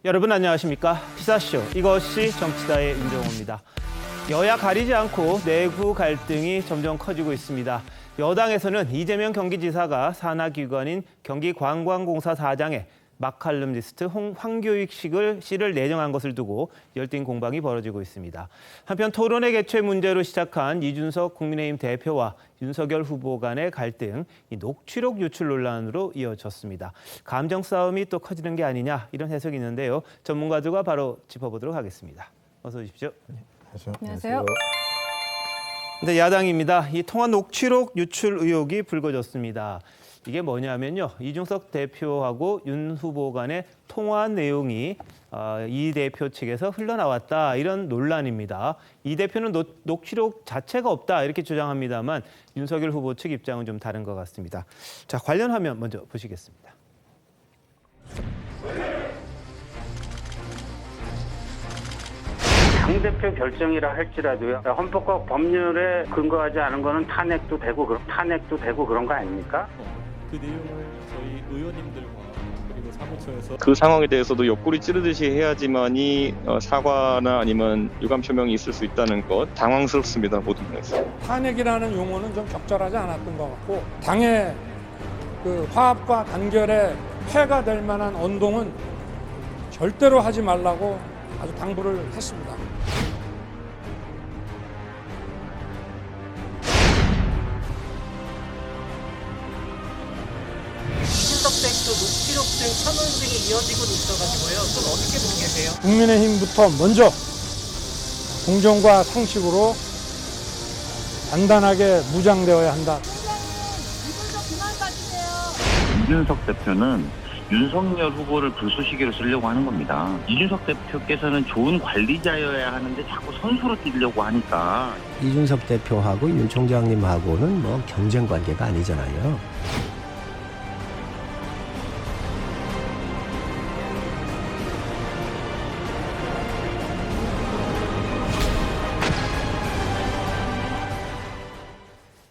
여러분 안녕하십니까? 시사쇼 이것이 정치다의 윤정호입니다. 여야 가리지 않고 내부 갈등이 점점 커지고 있습니다. 여당에서는 이재명 경기지사가 산하기관인 경기관광공사 사장에 막칼럼니스트 황교익 씨를 내정한 것을 두고 열띤 공방이 벌어지고 있습니다. 한편 토론회 개최 문제로 시작한 이준석 국민의힘 대표와 윤석열 후보 간의 갈등, 이 녹취록 유출 논란으로 이어졌습니다. 감정 싸움이 또 커지는 게 아니냐 이런 해석이 있는데요. 전문가들과 바로 짚어보도록 하겠습니다. 어서 오십시오. 안녕하세요. 네, 야당입니다. 이 통화 녹취록 유출 의혹이 불거졌습니다. 이게 뭐냐면요. 이준석 대표하고 윤 후보 간의 통화 내용이 이 대표 측에서 흘러나왔다 이런 논란입니다. 이 대표는 녹취록 자체가 없다 이렇게 주장합니다만 윤석열 후보 측 입장은 좀 다른 것 같습니다. 자, 관련 화면 먼저 보시겠습니다. 당대표 결정이라 할지라도요. 헌법과 법률에 근거하지 않은 거는 탄핵도 되고 그런 거 아닙니까? 그 내용을 저희 의원님들과 그리고 사무처에서 그 상황에 대해서도 옆구리 찌르듯이 해야지만이 사과나 아니면 유감 표명이 있을 수 있다는 것 당황스럽습니다. 모든 면에서. 탄핵이라는 용어는 좀 적절하지 않았던 것 같고 당의 그 화합과 단결에 폐가 될 만한 언동은 절대로 하지 말라고 아주 당부를 했습니다. 이준석 대표 녹취록 등 선언 등이 이어지고 있어가지고요. 좀 어떻게 보고 계세요? 국민의힘부터 먼저 공정과 상식으로 단단하게 무장되어야 한다. 이준석 대표는 윤석열 후보를 불쏘시개로 쓰려고 하는 겁니다. 이준석 대표께서는 좋은 관리자여야 하는데 자꾸 선수로 뛰려고 하니까. 이준석 대표하고 윤 총장님하고는 뭐 경쟁 관계가 아니잖아요.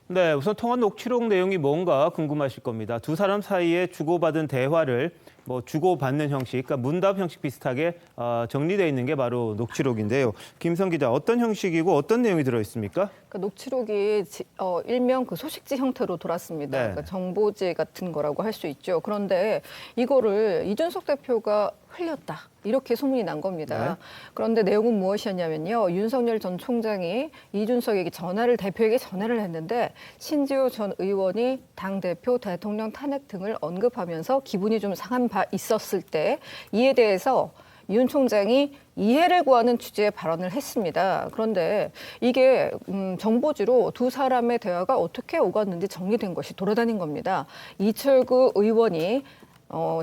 네, 우선 통화 녹취록 내용이 뭔가 궁금하실 겁니다. 두 사람 사이에 주고받은 대화를 주고받는 형식, 그러니까 문답 형식 비슷하게 정리되어 있는 게 바로 녹취록인데요. 김성 기자, 어떤 형식이고 어떤 내용이 들어있습니까? 그러니까 녹취록이 일명 그 소식지 형태로 돌았습니다. 네. 그러니까 정보지 같은 거라고 할 수 있죠. 그런데 이거를 이준석 대표가 흘렸다. 이렇게 소문이 난 겁니다. 네. 그런데 내용은 무엇이었냐면요. 윤석열 전 총장이 이준석에게 대표에게 전화를 했는데 신지호 전 의원이 당대표, 대통령 탄핵 등을 언급하면서 기분이 좀 상한 바 있었을 때 이에 대해서 윤 총장이 이해를 구하는 취지의 발언을 했습니다. 그런데 이게 정보지로 두 사람의 대화가 어떻게 오갔는지 정리된 것이 돌아다닌 겁니다. 이철구 의원이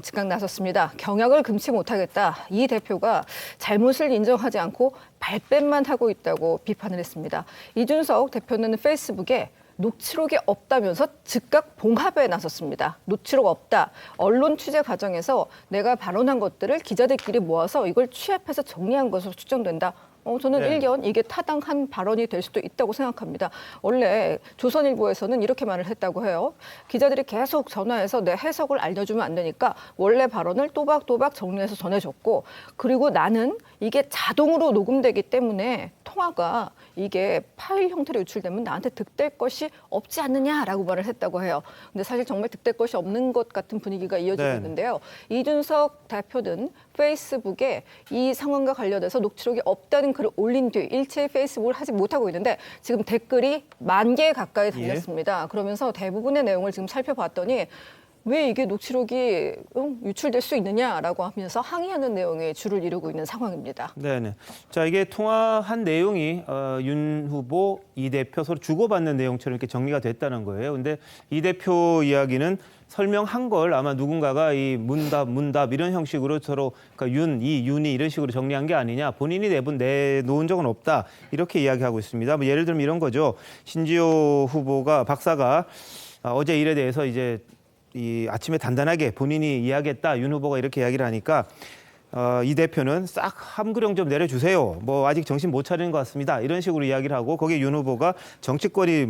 즉각 나섰습니다. 경악을 금치 못하겠다. 이 대표가 잘못을 인정하지 않고 발뺌만 하고 있다고 비판을 했습니다. 이준석 대표는 페이스북에 녹취록이 없다면서 즉각 봉합에 나섰습니다. 녹취록 없다. 언론 취재 과정에서 내가 발언한 것들을 기자들끼리 모아서 이걸 취합해서 정리한 것으로 추정된다. 저는 네. 일견 이게 타당한 발언이 될 수도 있다고 생각합니다. 원래 조선일보에서는 이렇게 말을 했다고 해요. 기자들이 계속 전화해서 내 해석을 알려주면 안 되니까 원래 발언을 또박또박 정리해서 전해줬고 그리고 나는 이게 자동으로 녹음되기 때문에 통화가 이게 파일 형태로 유출되면 나한테 득될 것이 없지 않느냐라고 말을 했다고 해요. 근데 사실 정말 득될 것이 없는 것 같은 분위기가 이어지고 네. 있는데요. 이준석 대표는 페이스북에 이 상황과 관련해서 녹취록이 없다는 글을 올린 뒤 일체의 페이스북을 하지 못하고 있는데 지금 댓글이 10,000개 가까이 달렸습니다. 그러면서 대부분의 내용을 지금 살펴봤더니 왜 이게 녹취록이 유출될 수 있느냐라고 하면서 항의하는 내용이 주를 이루고 있는 상황입니다. 네네. 자, 이게 통화한 내용이 윤 후보, 이 대표 서로 주고받는 내용처럼 이렇게 정리가 됐다는 거예요. 근데 이 대표 이야기는 설명한 걸 아마 누군가가 이 문답 이런 형식으로 서로 그러니까 윤이 이런 식으로 정리한 게 아니냐. 본인이 내놓은 적은 없다. 이렇게 이야기하고 있습니다. 예를 들면 이런 거죠. 신지호 후보가 박사가 어제 일에 대해서 이제 이 아침에 단단하게 본인이 이야기했다. 윤 후보가 이렇게 이야기를 하니까 이 대표는 싹 함구령 좀 내려주세요. 아직 정신 못 차리는 것 같습니다. 이런 식으로 이야기를 하고 거기에 윤 후보가 정치권이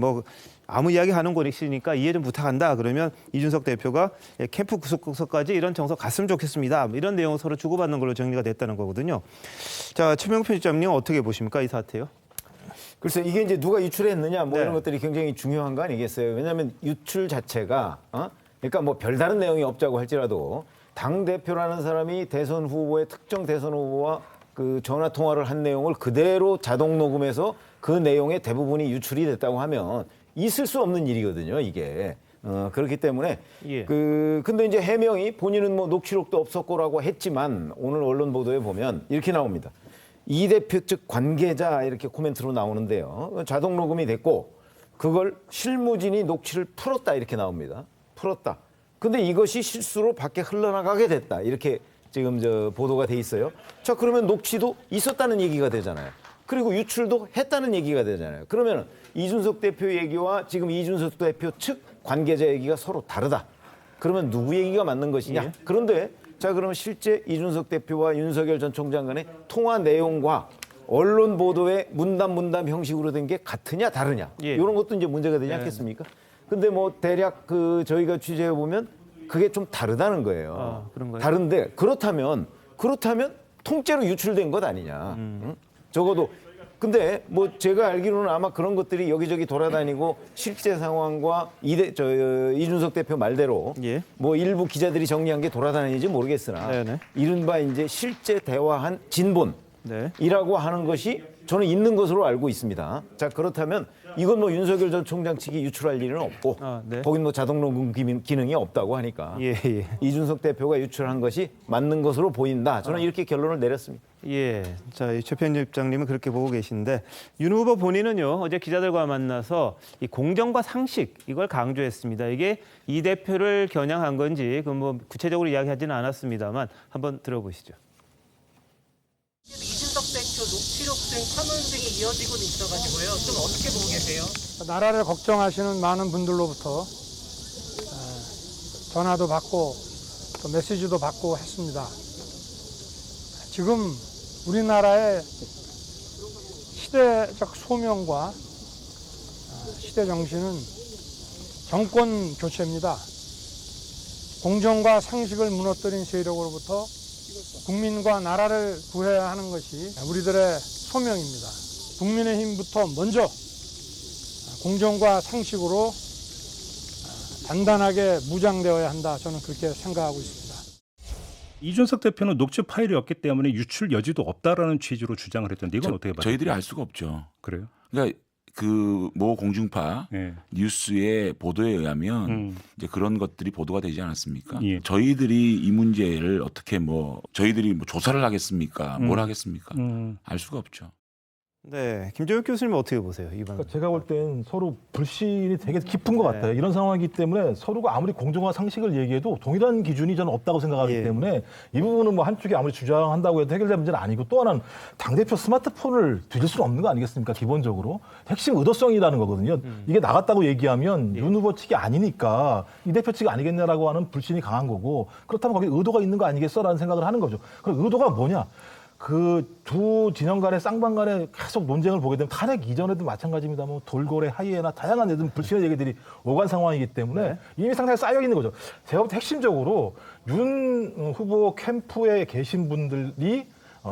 아무 이야기 하는 곳이니까 이해 좀 부탁한다. 그러면 이준석 대표가 캠프 구속까지 이런 정서 갔으면 좋겠습니다. 이런 내용을 서로 주고받는 걸로 정리가 됐다는 거거든요. 자, 최명호 편집장님 어떻게 보십니까? 이 사태요? 글쎄 이게 이제 누가 유출했느냐 뭐 네. 이런 것들이 굉장히 중요한 거 아니겠어요? 왜냐하면 유출 자체가 그러니까 뭐 별다른 내용이 없자고 할지라도 당 대표라는 사람이 대선 후보의 특정 대선 후보와 그 전화 통화를 한 내용을 그대로 자동 녹음해서 그 내용의 대부분이 유출이 됐다고 하면 있을 수 없는 일이거든요, 이게. 그렇기 때문에 예. 근데 이제 해명이 본인은 뭐 녹취록도 없었고라고 했지만 오늘 언론 보도에 보면 이렇게 나옵니다. 이 대표 측 관계자 이렇게 코멘트로 나오는데요. 자동 녹음이 됐고 그걸 실무진이 녹취를 풀었다 이렇게 나옵니다. 풀었다. 근데 이것이 실수로 밖에 흘러나가게 됐다. 이렇게 지금 보도가 돼 있어요. 자, 그러면 녹취도 있었다는 얘기가 되잖아요. 그리고 유출도 했다는 얘기가 되잖아요. 그러면 이준석 대표 얘기와 지금 이준석 대표 측 관계자 얘기가 서로 다르다. 그러면 누구 얘기가 맞는 것이냐? 예. 그런데 자, 그러면 실제 이준석 대표와 윤석열 전 총장 간의 통화 내용과 언론 보도의 문담 형식으로 된 게 같으냐 다르냐? 예. 이런 것도 이제 문제가 되지 않겠습니까? 근데 뭐 대략 저희가 취재해 보면 그게 좀 다르다는 거예요. 그런가요? 다른데 그렇다면 통째로 유출된 것 아니냐? 응? 적어도 근데 뭐 제가 알기로는 아마 그런 것들이 여기저기 돌아다니고 실제 상황과 이준석 대표 말대로 예. 뭐 일부 기자들이 정리한 게 돌아다니는지 모르겠으나 네네. 이른바 이제 실제 대화한 진본이라고 네. 하는 것이 저는 있는 것으로 알고 있습니다. 자, 그렇다면 이건 뭐 윤석열 전 총장 측이 유출할 일은 없고 네. 거긴 뭐 자동 녹음 기능이 없다고 하니까 예. 이준석 대표가 유출한 것이 맞는 것으로 보인다. 저는 이렇게 결론을 내렸습니다. 예. 자, 최 편집장님은 그렇게 보고 계신데 윤 후보 본인은요 어제 기자들과 만나서 이 공정과 상식 이걸 강조했습니다. 이게 이 대표를 겨냥한 건지 그 뭐 구체적으로 이야기하지는 않았습니다만 한번 들어보시죠. 이준석 대표 녹취록 등 파문 등이 이어지고 있어가지고요. 좀 어떻게 보고 계세요? 나라를 걱정하시는 많은 분들로부터 전화도 받고 또 메시지도 받고 했습니다. 지금 우리나라의 시대적 소명과 시대 정신은 정권 교체입니다. 공정과 상식을 무너뜨린 세력으로부터 국민과 나라를 구해야 하는 것이 우리들의 소명입니다. 국민의힘부터 먼저 공정과 상식으로 단단하게 무장되어야 한다. 저는 그렇게 생각하고 있습니다. 이준석 대표는 녹취 파일이 없기 때문에 유출 여지도 없다라는 취지로 주장을 했던데 이건 어떻게 봐요? 저희들이 알 수가 없죠. 그래요? 그러니까 그 모 공중파 네. 뉴스의 보도에 의하면 이제 그런 것들이 보도가 되지 않았습니까? 예. 저희들이 이 문제를 어떻게 저희들이 조사를 하겠습니까? 뭘 하겠습니까? 알 수가 없죠. 네, 김종혁 교수님 어떻게 보세요? 이번 그러니까 제가 볼 땐 서로 불신이 되게 깊은 것 같아요. 이런 상황이기 때문에 서로가 아무리 공정과 상식을 얘기해도 동일한 기준이 저는 없다고 생각하기 때문에 이 부분은 뭐 한쪽이 아무리 주장한다고 해도 해결될 문제는 아니고 또 하나는 당대표 스마트폰을 뒤질 수는 없는 거 아니겠습니까? 기본적으로. 핵심 의도성이라는 거거든요. 이게 나갔다고 얘기하면 윤 후보 측이 아니니까 이 대표 측이 아니겠냐라고 하는 불신이 강한 거고 그렇다면 거기 의도가 있는 거 아니겠어라는 생각을 하는 거죠. 그럼 의도가 뭐냐? 그 두 진영 간의 쌍방 간의 계속 논쟁을 보게 되면 탄핵 이전에도 마찬가지입니다. 뭐 돌고래, 하이에나 다양한 불신의 얘기들이 오간 상황이기 때문에 이미 상당히 쌓여 있는 거죠. 제가 볼 때 핵심적으로 윤 후보 캠프에 계신 분들이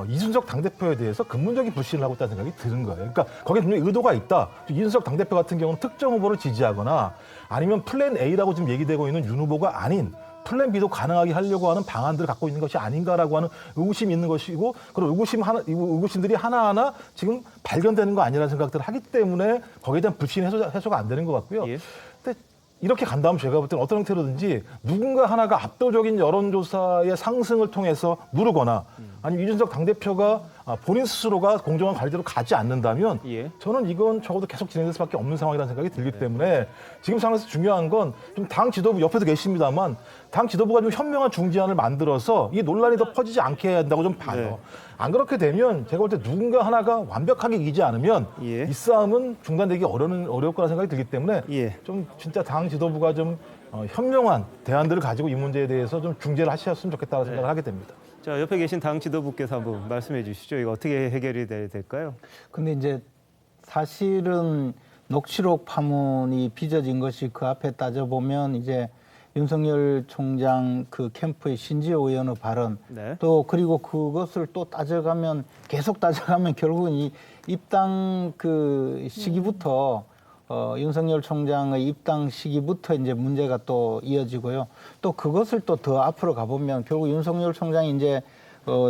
이준석 당대표에 대해서 근본적인 불신을 하고 있다는 생각이 드는 거예요. 그러니까 거기에 분명히 의도가 있다. 이준석 당대표 같은 경우는 특정 후보를 지지하거나 아니면 플랜 A라고 지금 얘기되고 있는 윤 후보가 아닌 플랜 B도 가능하게 하려고 하는 방안들을 갖고 있는 것이 아닌가라고 하는 의구심이 있는 것이고 그런 의구심들이 하나하나 지금 발견되는 거 아니라는 생각들을 하기 때문에 거기에 대한 불신 해소가 안 되는 것 같고요. 근데 이렇게 간다면 제가 볼 때는 어떤 형태로든지 누군가 하나가 압도적인 여론조사의 상승을 통해서 누르거나 아니면 이준석 당대표가 본인 스스로가 공정한 관리대로 가지 않는다면 저는 이건 적어도 계속 진행될 수밖에 없는 상황이라는 생각이 들기 때문에 지금 상황에서 중요한 건 좀 당 지도부 옆에도 계십니다만 당 지도부가 좀 현명한 중재안을 만들어서 이 논란이 더 퍼지지 않게 해야 한다고 좀 봐요. 안 그렇게 되면 제가 볼 때 누군가 하나가 완벽하게 이기지 않으면 이 싸움은 중단되기 어려울 거라는 생각이 들기 때문에 좀 진짜 당 지도부가 좀 현명한 대안들을 가지고 이 문제에 대해서 좀 중재를 하셨으면 좋겠다는 생각을 하게 됩니다. 자, 옆에 계신 당 지도부께서 한번 말씀해 주시죠. 이거 어떻게 해결이 될까요? 근데 이제 사실은 녹취록 파문이 빚어진 것이 그 앞에 따져보면 이제 윤석열 총장 그 캠프의 신지호 의원의 발언 네. 또 그리고 그것을 또 따져가면 계속 따져가면 결국은 이 입당 그 시기부터 윤석열 총장의 입당 시기부터 이제 문제가 또 이어지고요. 또 그것을 또 더 앞으로 가보면 결국 윤석열 총장이 이제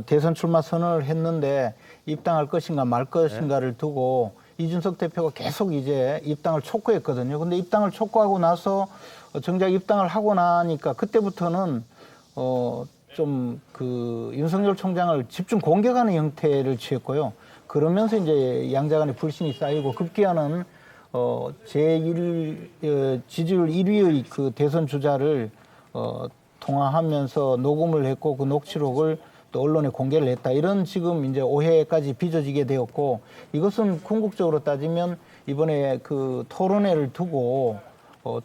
대선 출마 선언을 했는데 입당할 것인가 말 것인가를 두고 이준석 대표가 계속 이제 입당을 촉구했거든요. 근데 입당을 촉구하고 나서 정작 입당을 하고 나니까 그때부터는 좀 그 윤석열 총장을 집중 공격하는 형태를 취했고요. 그러면서 이제 양자간의 불신이 쌓이고 급기야는 지지율 1위의 그 대선 주자를 통화하면서 녹음을 했고 그 녹취록을 또 언론에 공개를 했다. 이런 지금 이제 오해까지 빚어지게 되었고 이것은 궁극적으로 따지면 이번에 그 토론회를 두고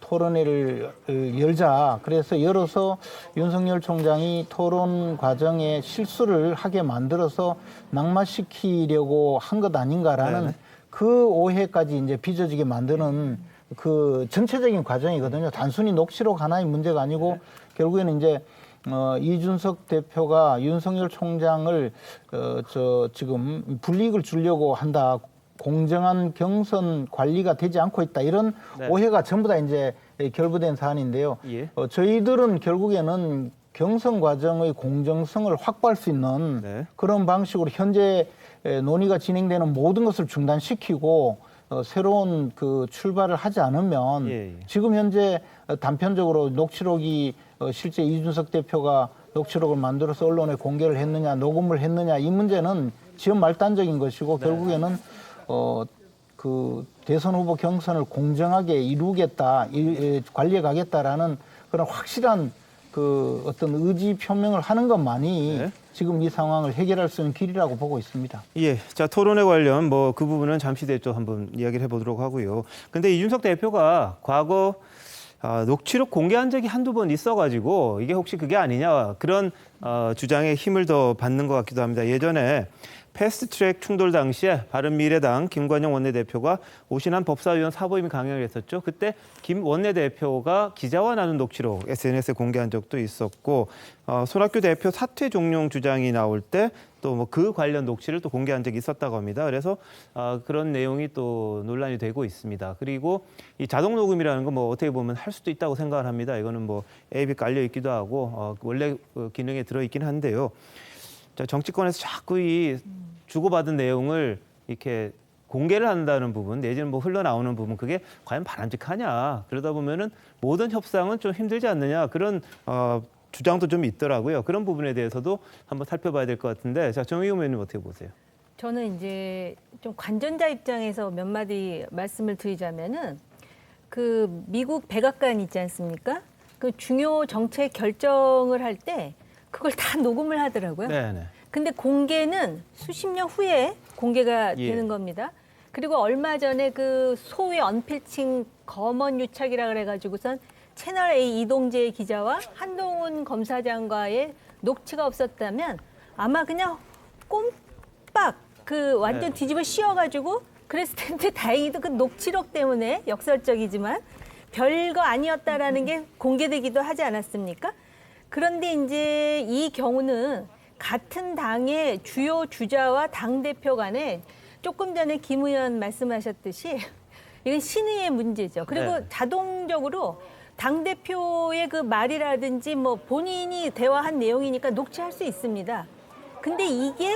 토론회를 열자. 그래서 열어서 윤석열 총장이 토론 과정에 실수를 하게 만들어서 낙마시키려고 한 것 아닌가라는 네네. 그 오해까지 이제 빚어지게 만드는 그 전체적인 과정이거든요. 단순히 녹취록 하나의 문제가 아니고 결국에는 이제 이준석 대표가 윤석열 총장을 지금 불이익을 주려고 한다. 공정한 경선 관리가 되지 않고 있다. 이런 네. 오해가 전부 다 이제 결부된 사안인데요. 예. 저희들은 결국에는 경선 과정의 공정성을 확보할 수 있는 네. 그런 방식으로 현재 논의가 진행되는 모든 것을 중단시키고 새로운 그 출발을 하지 않으면 예. 지금 현재 단편적으로 녹취록이 실제 이준석 대표가 녹취록을 만들어서 언론에 공개를 했느냐, 녹음을 했느냐 이 문제는 지연 말단적인 것이고 네. 결국에는 그 대선 후보 경선을 공정하게 이루겠다, 관리해 가겠다라는 그런 확실한 그 어떤 의지 표명을 하는 것만이 네. 지금 이 상황을 해결할 수 있는 길이라고 보고 있습니다. 예, 자 토론회 관련 뭐 그 부분은 잠시 뒤에 또 한번 이야기를 해보도록 하고요. 근데 이준석 대표가 과거 녹취록 공개한 적이 한두 번 있어가지고 이게 혹시 그게 아니냐 그런 주장에 힘을 더 받는 것 같기도 합니다. 예전에 패스트트랙 충돌 당시에 바른미래당 김관영 원내대표가 오신환 법사위원 사보임이 강행을 했었죠. 그때 김 원내대표가 기자와 나눈 녹취록 SNS에 공개한 적도 있었고 손학규 대표 사퇴 종용 주장이 나올 때 또 뭐 그 관련 녹취를 또 공개한 적이 있었다고 합니다. 그래서 그런 내용이 또 논란이 되고 있습니다. 그리고 이 자동 녹음이라는 건 뭐 어떻게 보면 할 수도 있다고 생각을 합니다. 이거는 뭐 앱이 깔려 있기도 하고 원래 기능에 들어 있긴 한데요. 자, 정치권에서 자꾸 이 주고받은 내용을 이렇게 공개를 한다는 부분, 내지는 뭐 흘러나오는 부분, 그게 과연 바람직하냐. 그러다 보면은 모든 협상은 좀 힘들지 않느냐. 그런 주장도 좀 있더라고요. 그런 부분에 대해서도 한번 살펴봐야 될 것 같은데, 자, 정의용 의원님 어떻게 보세요? 저는 이제 좀 관전자 입장에서 몇 마디 말씀을 드리자면은 그 미국 백악관 있지 않습니까? 그 중요 정책 결정을 할 때 그걸 다 녹음을 하더라고요. 네네. 근데 공개는 수십 년 후에 공개가 예. 되는 겁니다. 그리고 얼마 전에 그 소위 언필칭 검언 유착이라 그래가지고선 채널 A 이동재 기자와 한동훈 검사장과의 녹취가 없었다면 아마 그냥 꼼빡 그 완전 뒤집어 씌워가지고 그랬을 텐데 다행히도 그 녹취록 때문에 역설적이지만 별거 아니었다라는 게 공개되기도 하지 않았습니까? 그런데 이제 이 경우는 같은 당의 주요 주자와 당대표 간에 조금 전에 김 의원 말씀하셨듯이 이건 신의의 문제죠. 그리고 네. 자동적으로 당대표의 그 말이라든지 뭐 본인이 대화한 내용이니까 녹취할 수 있습니다. 근데 이게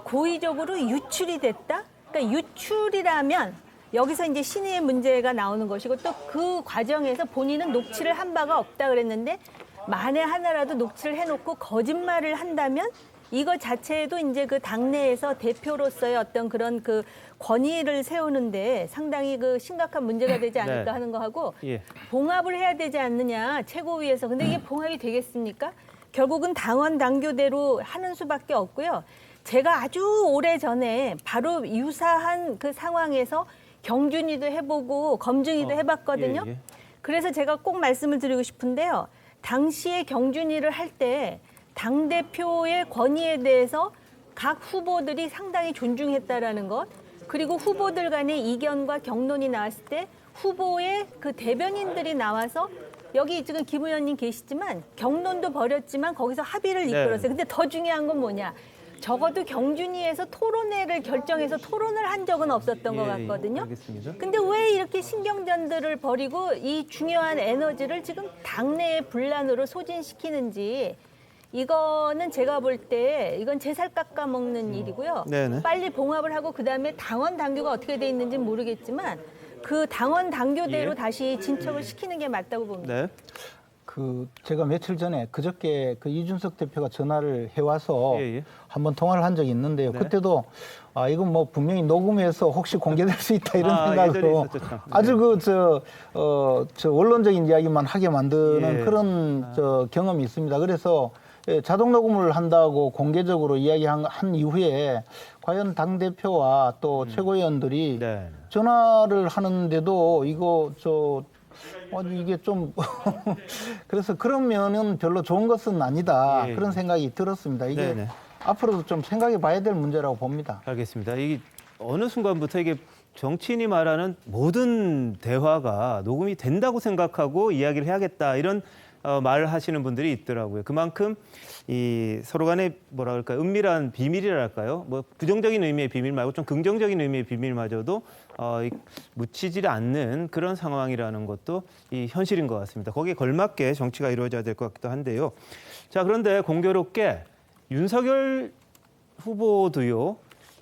고의적으로 유출이 됐다? 그러니까 유출이라면 여기서 이제 신의의 문제가 나오는 것이고 또 그 과정에서 본인은 녹취를 한 바가 없다 그랬는데 만에 하나라도 녹취를 해놓고 거짓말을 한다면 이거 자체도 이제 그 당내에서 대표로서의 어떤 그런 그 권위를 세우는데 상당히 그 심각한 문제가 되지 않을까 네. 하는 거하고 예. 봉합을 해야 되지 않느냐 최고위에서. 근데 이게 봉합이 되겠습니까? 결국은 당원 당규대로 하는 수밖에 없고요. 제가 아주 오래전에 바로 유사한 그 상황에서 경준이도 해보고 검증이도 해봤거든요. 예, 예. 그래서 제가 꼭 말씀을 드리고 싶은데요. 당시에 경준이를 할 때 당대표의 권위에 대해서 각 후보들이 상당히 존중했다라는 것. 그리고 후보들 간의 이견과 격론이 나왔을 때 후보의 그 대변인들이 나와서 여기 지금 김 의원님 계시지만 격론도 벌였지만 거기서 합의를 이끌었어요. 근데 더 중요한 건 뭐냐? 적어도 경준위에서 토론회를 결정해서 토론을 한 적은 없었던 것 같거든요. 알겠습니다. 근데 왜 이렇게 신경전들을 벌이고 이 중요한 에너지를 지금 당내의 분란으로 소진시키는지 이거는 제가 볼 때 이건 제 살 깎아먹는 일이고요. 네네. 빨리 봉합을 하고 그다음에 당원 당규가 어떻게 돼 있는지는 모르겠지만 그 당원 당규대로 예. 다시 진척을 시키는 게 맞다고 봅니다. 네. 그 제가 며칠 전에 그저께 그 이준석 대표가 전화를 해와서 예, 예. 한번 통화를 한 적이 있는데요. 네. 그때도 아 이건 뭐 분명히 녹음해서 혹시 공개될 수 있다 이런 생각으로 예전에 있었죠. 아주 그 저 원론적인 이야기만 하게 만드는 예. 그런 저 경험이 있습니다. 그래서 예, 자동 녹음을 한다고 공개적으로 이야기한 한 이후에 과연 당 대표와 또 최고위원들이 네. 전화를 하는데도 이거 이게 좀 그래서 그런 면은 별로 좋은 것은 아니다 예. 그런 생각이 들었습니다. 이게 네네. 앞으로도 좀 생각해 봐야 될 문제라고 봅니다. 알겠습니다. 이게 어느 순간부터 이게 정치인이 말하는 모든 대화가 녹음이 된다고 생각하고 이야기를 해야겠다 이런 말을 하시는 분들이 있더라고요. 그만큼 이 서로 간에 뭐라 그럴까요? 은밀한 비밀이랄까요? 뭐 부정적인 의미의 비밀 말고 좀 긍정적인 의미의 비밀마저도 묻히지 않는 그런 상황이라는 것도 이 현실인 것 같습니다. 거기에 걸맞게 정치가 이루어져야 될 것 같기도 한데요. 자, 그런데 공교롭게 윤석열 후보도요.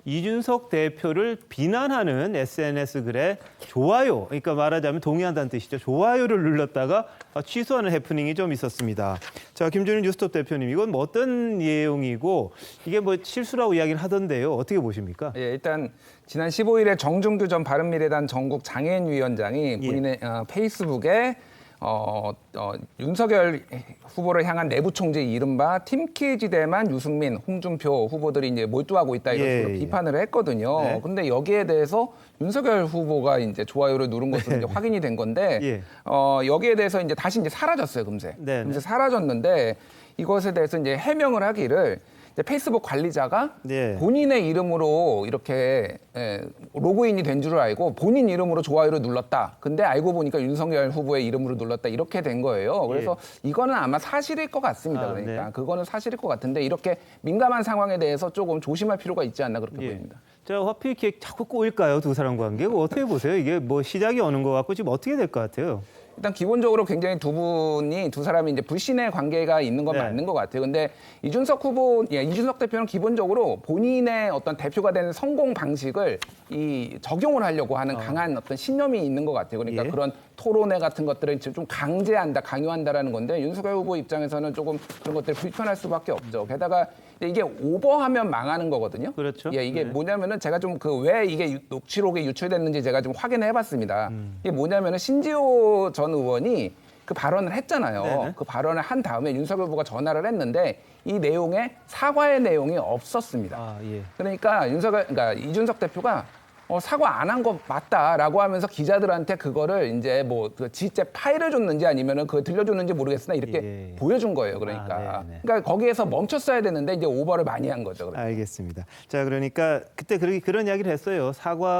이준석 대표를 비난하는 SNS 글에 좋아요, 그러니까 말하자면 동의한다는 뜻이죠. 좋아요를 눌렀다가 취소하는 해프닝이 좀 있었습니다. 자, 김준일 뉴스톱 대표님, 이건 뭐 어떤 내용이고 이게 뭐 실수라고 이야기를 하던데요. 어떻게 보십니까? 예, 일단 지난 15일에 정준규 전 바른미래당 전국 장애인위원장이 본인의 페이스북에 윤석열 후보를 향한 내부 총재 이른바 팀키지대만 유승민, 홍준표 후보들이 이제 몰두하고 있다 이런 식으로 비판을 했거든요. 네. 근데 여기에 대해서 윤석열 후보가 이제 좋아요를 누른 것으로 이제 확인이 된 건데 여기에 대해서 이제 다시 이제 사라졌어요, 금세. 금세 사라졌는데 이것에 대해서 이제 해명을 하기를 이제 페이스북 관리자가 본인의 이름으로 이렇게 로그인이 된 줄 알고 본인 이름으로 좋아요를 눌렀다. 근데 알고 보니까 윤석열 후보의 이름으로 눌렀다. 이렇게 된 거예요. 그래서 이거는 아마 사실일 것 같습니다. 그러니까 그거는 사실일 것 같은데 이렇게 민감한 상황에 대해서 조금 조심할 필요가 있지 않나 그렇게 보입니다. 자, 하필 이렇게 자꾸 꼬일까요? 두 사람 관계? 어떻게 보세요? 이게 뭐 시작이 오는 것 같고 지금 어떻게 될 것 같아요? 일단 기본적으로 굉장히 두 사람이 이제 불신의 관계가 있는 건 맞는 것 같아요. 근데 이준석 대표는 기본적으로 본인의 어떤 대표가 되는 성공 방식을 적용을 하려고 하는 강한 어떤 신념이 있는 것 같아요. 그러니까 그런 토론회 같은 것들을 좀 강요한다라는 건데 윤석열 후보 입장에서는 조금 그런 것들이 불편할 수밖에 없죠. 게다가 이게 오버하면 망하는 거거든요. 그렇죠. 이게 뭐냐면은 제가 좀 왜 이게 녹취록에 유출됐는지 제가 좀 확인을 해봤습니다. 이게 뭐냐면은 신지호 전 의원이 그 발언을 했잖아요. 네네. 그 발언을 한 다음에 윤석열 후보가 전화를 했는데 이 내용에 사과의 내용이 없었습니다. 그러니까 이준석 대표가 사과 안 한 거 맞다라고 하면서 기자들한테 그거를 이제 뭐 그 지체 파일을 줬는지 아니면은 그거 들려줬는지 모르겠으나 이렇게 보여준 거예요. 그러니까. 그러니까 거기에서 멈췄어야 되는데 이제 오버를 많이 한 거죠. 그러니까. 알겠습니다. 자, 그러니까 그때 그런 이야기를 했어요.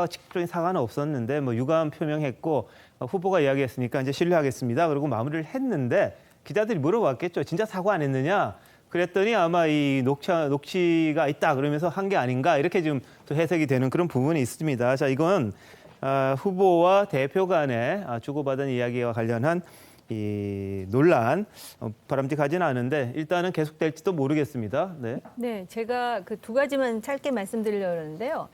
직접적인 사과는 없었는데 뭐 유감 표명했고 후보가 이야기했으니까 이제 신뢰하겠습니다. 그리고 마무리를 했는데 기자들이 물어봤겠죠. 진짜 사과 안 했느냐? 그랬더니 아마 이 녹취가 있다 그러면서 한 게 아닌가 이렇게 지금 또 해석이 되는 그런 부분이 있습니다. 자, 이건 후보와 대표 간에 주고받은 이야기와 관련한 이 논란 바람직하지는 않은데 일단은 계속될지도 모르겠습니다. 네, 제가 그 두 가지만 짧게 말씀드리려고 하는데요.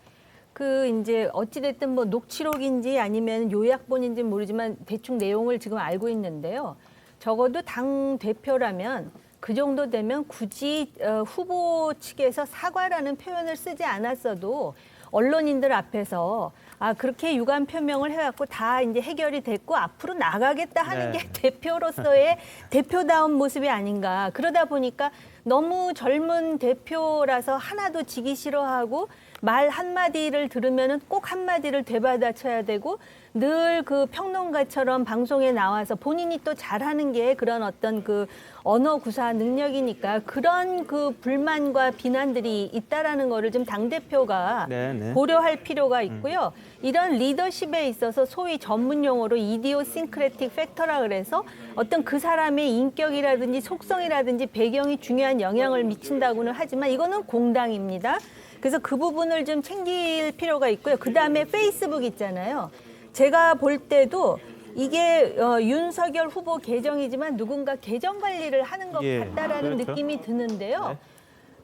이제 어찌됐든 뭐 녹취록인지 아니면 요약본인지는 모르지만 대충 내용을 지금 알고 있는데요. 적어도 당 대표라면 그 정도 되면 굳이 후보 측에서 사과라는 표현을 쓰지 않았어도 언론인들 앞에서 그렇게 유감 표명을 해갖고 다 이제 해결이 됐고 앞으로 나가겠다 하는 게 대표로서의 대표다운 모습이 아닌가. 그러다 보니까 너무 젊은 대표라서 하나도 지기 싫어하고 말 한마디를 들으면은 꼭 한마디를 되받아쳐야 되고 늘 그 평론가처럼 방송에 나와서 본인이 또 잘하는 게 그런 어떤 그 언어 구사 능력이니까 그런 그 불만과 비난들이 있다라는 거를 좀 당대표가 고려할 필요가 있고요. 이런 리더십에 있어서 소위 전문 용어로 이디오싱크레틱 팩터라 그래서 어떤 그 사람의 인격이라든지 속성이라든지 배경이 중요한 영향을 미친다고는 하지만 이거는 공당입니다. 그래서 그 부분을 좀 챙길 필요가 있고요. 그다음에 페이스북 있잖아요. 제가 볼 때도 이게 윤석열 후보 계정이지만 누군가 계정 관리를 하는 것 같다라는 그렇죠. 느낌이 드는데요.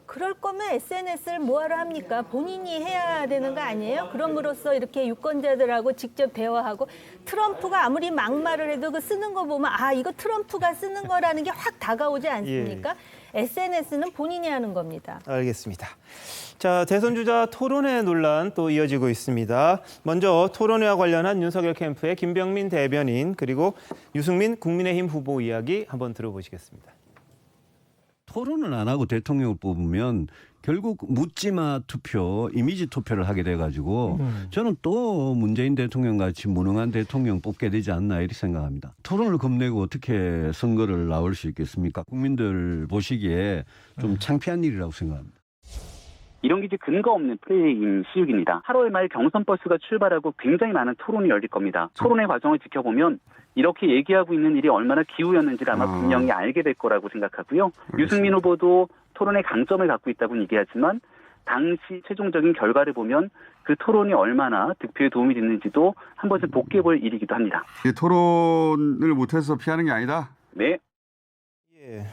그럴 거면 SNS를 뭐하러 합니까? 본인이 해야 되는 거 아니에요? 그럼으로써 이렇게 유권자들하고 직접 대화하고 트럼프가 아무리 막말을 해도 그 쓰는 거 보면 아 이거 트럼프가 쓰는 거라는 게 확 다가오지 않습니까? SNS는 본인이 하는 겁니다. 알겠습니다. 자, 대선 주자 토론회 논란 또 이어지고 있습니다. 먼저 토론회와 관련한 윤석열 캠프의 김병민 대변인 그리고 유승민 국민의힘 후보 이야기 한번 들어보시겠습니다. 토론을 안 하고 대통령을 뽑으면 결국 묻지마 투표, 이미지 투표를 하게 돼가지고 저는 또 문재인 대통령 같이 무능한 대통령 뽑게 되지 않나 이렇게 생각합니다. 토론을 겁내고 어떻게 선거를 나올 수 있겠습니까? 국민들 보시기에 좀 창피한 일이라고 생각합니다. 이런 게 이제 근거 없는 플레이인 시국입니다. 8월 말 경선 버스가 출발하고 굉장히 많은 토론이 열릴 겁니다. 토론의 과정을 지켜보면 이렇게 얘기하고 있는 일이 얼마나 기우였는지를 아마 분명히 알게 될 거라고 생각하고요. 유승민 후보도 토론의 강점을 갖고 있다고는 얘기하지만 당시 최종적인 결과를 보면 그 토론이 얼마나 득표에 도움이 됐는지도 한 번쯤 복귀해 볼 일이기도 합니다. 토론을 못해서 피하는 게 아니다? 네. 예.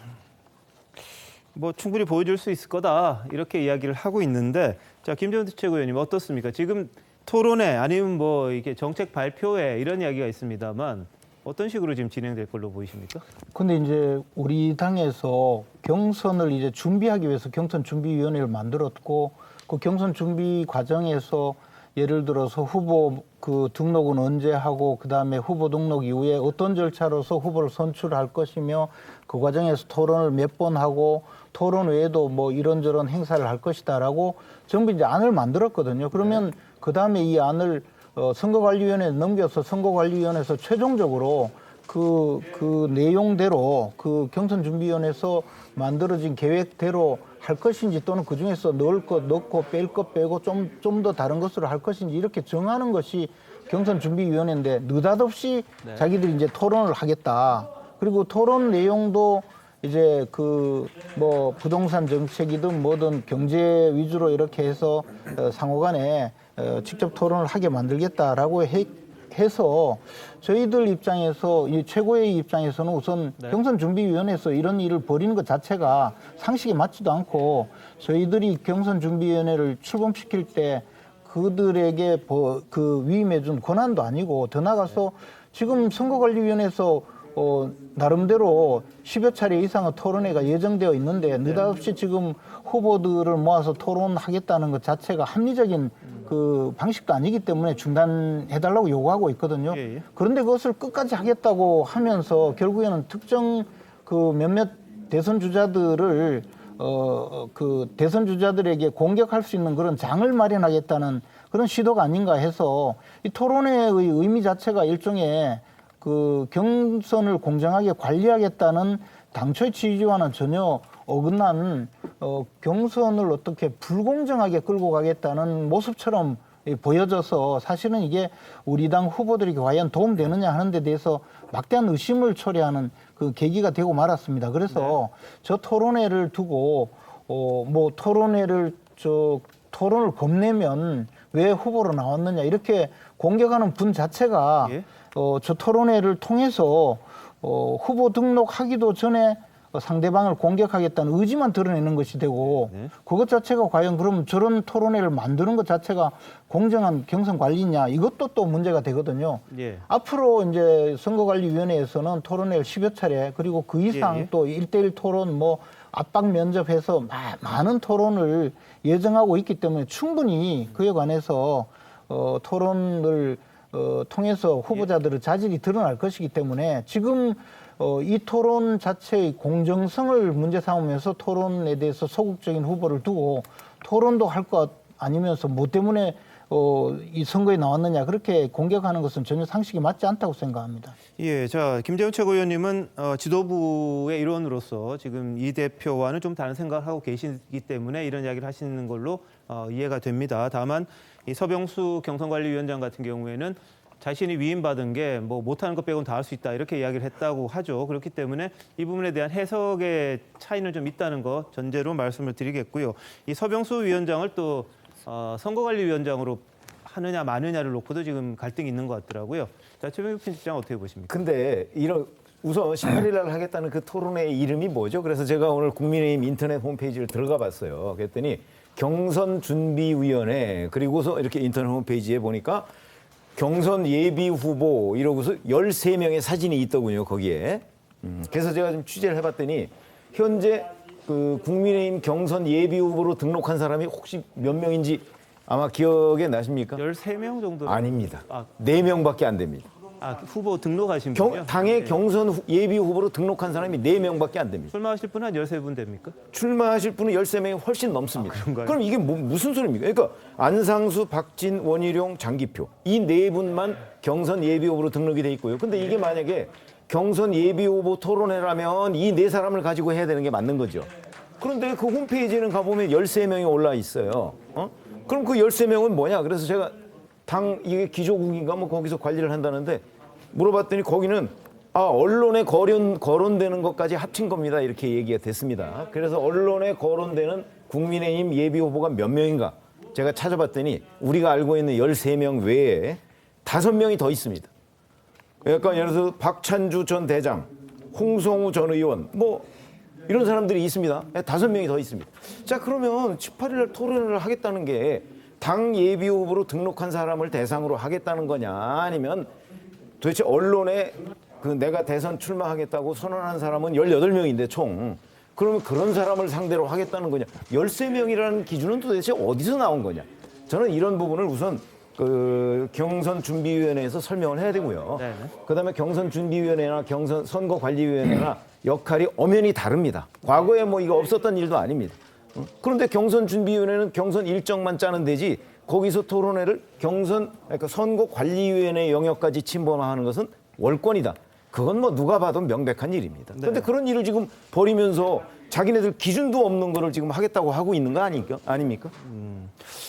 뭐 충분히 보여줄 수 있을 거다 이렇게 이야기를 하고 있는데 자 김재원 최고위원님 어떻습니까? 지금 토론회 아니면 뭐 이게 정책 발표회 이런 이야기가 있습니다만 어떤 식으로 지금 진행될 걸로 보이십니까? 근데 이제 우리 당에서 경선을 이제 준비하기 위해서 경선 준비위원회를 만들었고 그 경선 준비 과정에서 예를 들어서 후보 그 등록은 언제 하고 그다음에 후보 등록 이후에 어떤 절차로서 후보를 선출할 것이며 그 과정에서 토론을 몇 번 하고 토론 외에도 뭐 이런저런 행사를 할 것이다라고 전부 이제 안을 만들었거든요. 그러면 그다음에 이 안을 선거관리위원회에 넘겨서 선거관리위원회에서 최종적으로 그 내용대로 그 경선준비위원회에서 만들어진 계획대로 할 것인지 또는 그중에서 넣을 것 넣고 뺄 것 빼고 좀 더 다른 것으로 할 것인지 이렇게 정하는 것이 경선준비위원회인데 느닷없이 자기들이 이제 토론을 하겠다. 그리고 토론 내용도 이제 그 뭐 부동산 정책이든 뭐든 경제 위주로 이렇게 해서 상호간에 직접 토론을 하게 만들겠다라고 해서 저희들 입장에서 이 최고의 입장에서는 우선 경선준비위원회에서 이런 일을 벌이는 것 자체가 상식에 맞지도 않고 저희들이 경선준비위원회를 출범시킬 때 그들에게 그 위임해준 권한도 아니고 더 나아가서 지금 선거관리위원회에서 나름대로 10여 차례 이상의 토론회가 예정되어 있는데 느닷없이 지금 후보들을 모아서 토론하겠다는 것 자체가 합리적인 그 방식도 아니기 때문에 중단해달라고 요구하고 있거든요. 그런데 그것을 끝까지 하겠다고 하면서 결국에는 특정 그 몇몇 대선 주자들을 그 대선 주자들에게 공격할 수 있는 그런 장을 마련하겠다는 그런 시도가 아닌가 해서 이 토론회의 의미 자체가 일종의 그 경선을 공정하게 관리하겠다는 당초의 취지와는 전혀 어긋난 경선을 어떻게 불공정하게 끌고 가겠다는 모습처럼 보여져서 사실은 이게 우리 당 후보들에게 과연 도움되느냐 하는 데 대해서 막대한 의심을 초래하는 그 계기가 되고 말았습니다. 그래서 저 토론회를 두고 뭐 토론을 겁내면 왜 후보로 나왔느냐 이렇게 공격하는 분 자체가 저 토론회를 통해서 후보 등록하기도 전에 상대방을 공격하겠다는 의지만 드러내는 것이 되고 그것 자체가 과연 그럼 저런 토론회를 만드는 것 자체가 공정한 경선 관리냐 이것도 또 문제가 되거든요. 앞으로 이제 선거관리위원회에서는 토론회를 10여 차례 그리고 그 이상 또 1대1 토론 뭐 압박 면접해서 많은 토론을 예정하고 있기 때문에 충분히 그에 관해서 토론을 통해서 후보자들의 자질이 드러날 것이기 때문에 지금 이 토론 자체의 공정성을 문제 삼으면서 토론에 대해서 소극적인 후보를 두고 토론도 할 것 아니면서 뭐 때문에 이 선거에 나왔느냐 그렇게 공격하는 것은 전혀 상식이 맞지 않다고 생각합니다. 예, 자 김재원 최고위원님은 지도부의 일원으로서 지금 이 대표와는 좀 다른 생각을 하고 계시기 때문에 이런 이야기를 하시는 걸로 이해가 됩니다. 다만 이 서병수 경선관리위원장 같은 경우에는 자신이 위임받은 게 뭐 못하는 것 빼고는 다 할 수 있다 이렇게 이야기를 했다고 하죠. 그렇기 때문에 이 부분에 대한 해석의 차이는 좀 있다는 거 전제로 말씀을 드리겠고요. 이 서병수 위원장을 또 선거관리위원장으로 하느냐 마느냐를 놓고도 지금 갈등이 있는 것 같더라고요. 자, 최병욱 편집장 어떻게 보십니까? 근데 우선 18일 날 하겠다는 그 토론회 이름이 뭐죠? 그래서 제가 오늘 국민의힘 인터넷 홈페이지를 들어가 봤어요. 그랬더니 경선준비위원회 그리고서 이렇게 인터넷 홈페이지에 보니까 경선 예비 후보 이러고서 13명의 사진이 있더군요, 거기에. 그래서 제가 좀 취재를 해봤더니 현재 그 국민의힘 경선 예비 후보로 등록한 사람이 혹시 몇 명인지 아마 기억에 나십니까? 13명 정도? 아닙니다. 4명밖에 안 됩니다. 후보 등록하신 분이요? 당의 경선 예비 후보로 등록한 사람이 4명밖에 안 됩니다. 출마하실 분은 한 13분 됩니까? 출마하실 분은 13명이 훨씬 넘습니다. 그런가요? 그럼 이게 무슨 소리입니까? 그러니까 안상수, 박진, 원희룡, 장기표 이 4분만 경선 예비 후보로 등록이 돼 있고요. 근데 이게 만약에 경선 예비 후보 토론회라면 이 4사람을 가지고 해야 되는 게 맞는 거죠. 그런데 그 홈페이지에는 가보면 13명이 올라 있어요. 그럼 그 13명은 뭐냐? 그래서 제가 이게 기조국인가 뭐 거기서 관리를 한다는데 물어봤더니 거기는 언론에 거론되는 것까지 합친 겁니다. 이렇게 얘기가 됐습니다. 그래서 언론에 거론되는 국민의힘 예비 후보가 몇 명인가? 제가 찾아봤더니 우리가 알고 있는 13명 외에 5명이 더 있습니다. 그러니까 예를 들어서 박찬주 전 대장, 홍성우 전 의원 뭐 이런 사람들이 있습니다. 5명이 더 있습니다. 자, 그러면 18일 날 토론을 하겠다는 게 당 예비 후보로 등록한 사람을 대상으로 하겠다는 거냐 아니면 도대체 언론에 내가 대선 출마하겠다고 선언한 사람은 18명인데 총 그러면 그런 사람을 상대로 하겠다는 거냐 13명이라는 기준은 도대체 어디서 나온 거냐 저는 이런 부분을 우선 경선준비위원회에서 설명을 해야 되고요. 그다음에 경선준비위원회나 선거관리위원회나 역할이 엄연히 다릅니다. 과거에 뭐 이거 없었던 일도 아닙니다. 그런데 경선준비위원회는 경선 일정만 짜는 데지 거기서 토론회를 그러니까 선거관리위원회 영역까지 침범하는 것은 월권이다. 그건 뭐 누가 봐도 명백한 일입니다. 그런데 그런 일을 지금 벌이면서 자기네들 기준도 없는 거를 지금 하겠다고 하고 있는 거 아닙니까?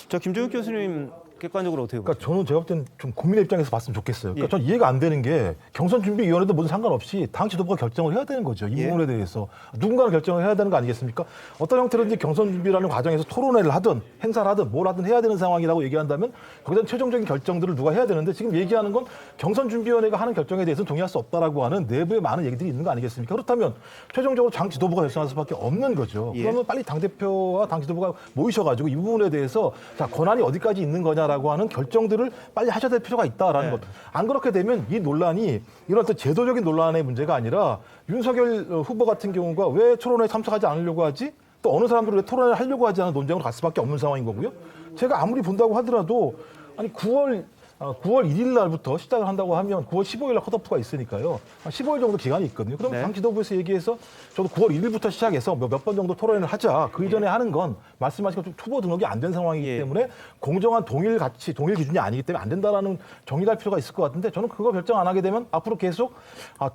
자, 김종욱 교수님 객관적으로 어떻게 보세요? 그러니까 저는 제가 볼 때는 좀 국민의 입장에서 봤으면 좋겠어요. 그러니까 저는 이해가 안 되는 게 경선준비위원회도 모두 상관없이 당 지도부가 결정을 해야 되는 거죠. 이 부분에 대해서. 누군가는 결정을 해야 되는 거 아니겠습니까? 어떤 형태로든지 경선준비라는 과정에서 토론회를 하든 행사를 하든 뭘 하든 해야 되는 상황이라고 얘기한다면 거기다 최종적인 결정들을 누가 해야 되는데 지금 얘기하는 건 경선준비위원회가 하는 결정에 대해서는 동의할 수 없다라고 하는 내부의 많은 얘기들이 있는 거 아니겠습니까? 그렇다면 최종적으로 당 지도부가 결정할 수밖에 없는 거죠. 그러면 빨리 당대표와 당 지도부가 모이셔가지고 이 부분에 대해서 자, 권한이 어디까지 있는 거냐라고 하는 결정들을 빨리 하셔야 될 필요가 있다라는 것. 안 그렇게 되면 이 논란이 이런 어떤 제도적인 논란의 문제가 아니라 윤석열 후보 같은 경우가 왜 토론회에 참석하지 않으려고 하지? 또 어느 사람들은 왜 토론회를 하려고 하지 않은 논쟁으로 갈 수밖에 없는 상황인 거고요. 제가 아무리 본다고 하더라도 아니 9월 1일 날부터 시작을 한다고 하면 9월 15일 날 컷오프가 있으니까요. 한 15일 정도 기간이 있거든요. 그럼 당 지도부에서 얘기해서 저도 9월 1일부터 시작해서 몇 번 정도 토론회를 하자. 그 이전에 하는 건 말씀하신 것처럼 초보 등록이 안 된 상황이기 때문에 공정한 동일 기준이 아니기 때문에 안 된다라는 정의할 필요가 있을 것 같은데 저는 그거 결정 안 하게 되면 앞으로 계속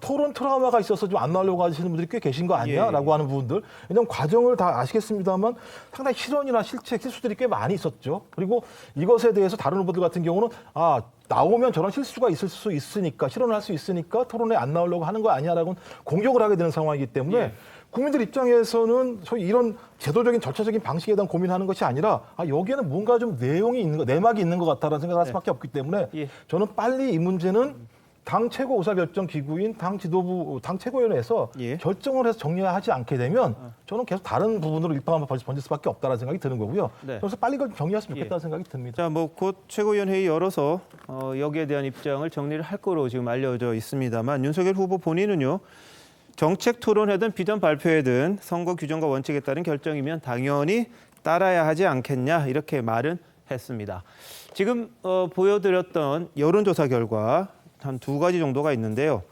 토론 트라우마가 있어서 좀 안 나오려고 하시는 분들이 꽤 계신 거 아니야라고 하는 부분들. 왜냐하면 과정을 다 아시겠습니다만 상당히 실언이나 실수들이 꽤 많이 있었죠. 그리고 이것에 대해서 다른 후보들 같은 경우는 나오면 저런 실수가 있을 수 있으니까 실언을 할 수 있으니까 토론에 안 나오려고 하는 거 아니야라고 공격을 하게 되는 상황이기 때문에 국민들 입장에서는 소위 이런 제도적인 절차적인 방식에 대한 고민하는 것이 아니라 여기에는 뭔가 좀 내용이 있는 거, 내막이 있는 것 같다라는 생각을 할 수밖에 없기 때문에 저는 빨리 이 문제는 당 최고 의사결정 기구인 당 지도부, 당 최고위원회에서 결정을 해서 정리하지 않게 되면 저는 계속 다른 부분으로 일방을 번질 수밖에 없다는 생각이 드는 거고요. 그래서 빨리 그걸 정리했으면 좋겠다는 생각이 듭니다. 자, 뭐 곧 최고위원 회의 열어서 여기에 대한 입장을 정리를 할 거로 지금 알려져 있습니다만 윤석열 후보 본인은요. 정책 토론회든 비전 발표회든 선거 규정과 원칙에 따른 결정이면 당연히 따라야 하지 않겠냐 이렇게 말은 했습니다. 지금 보여드렸던 여론조사 결과 한 2가지 정도가 있는데요.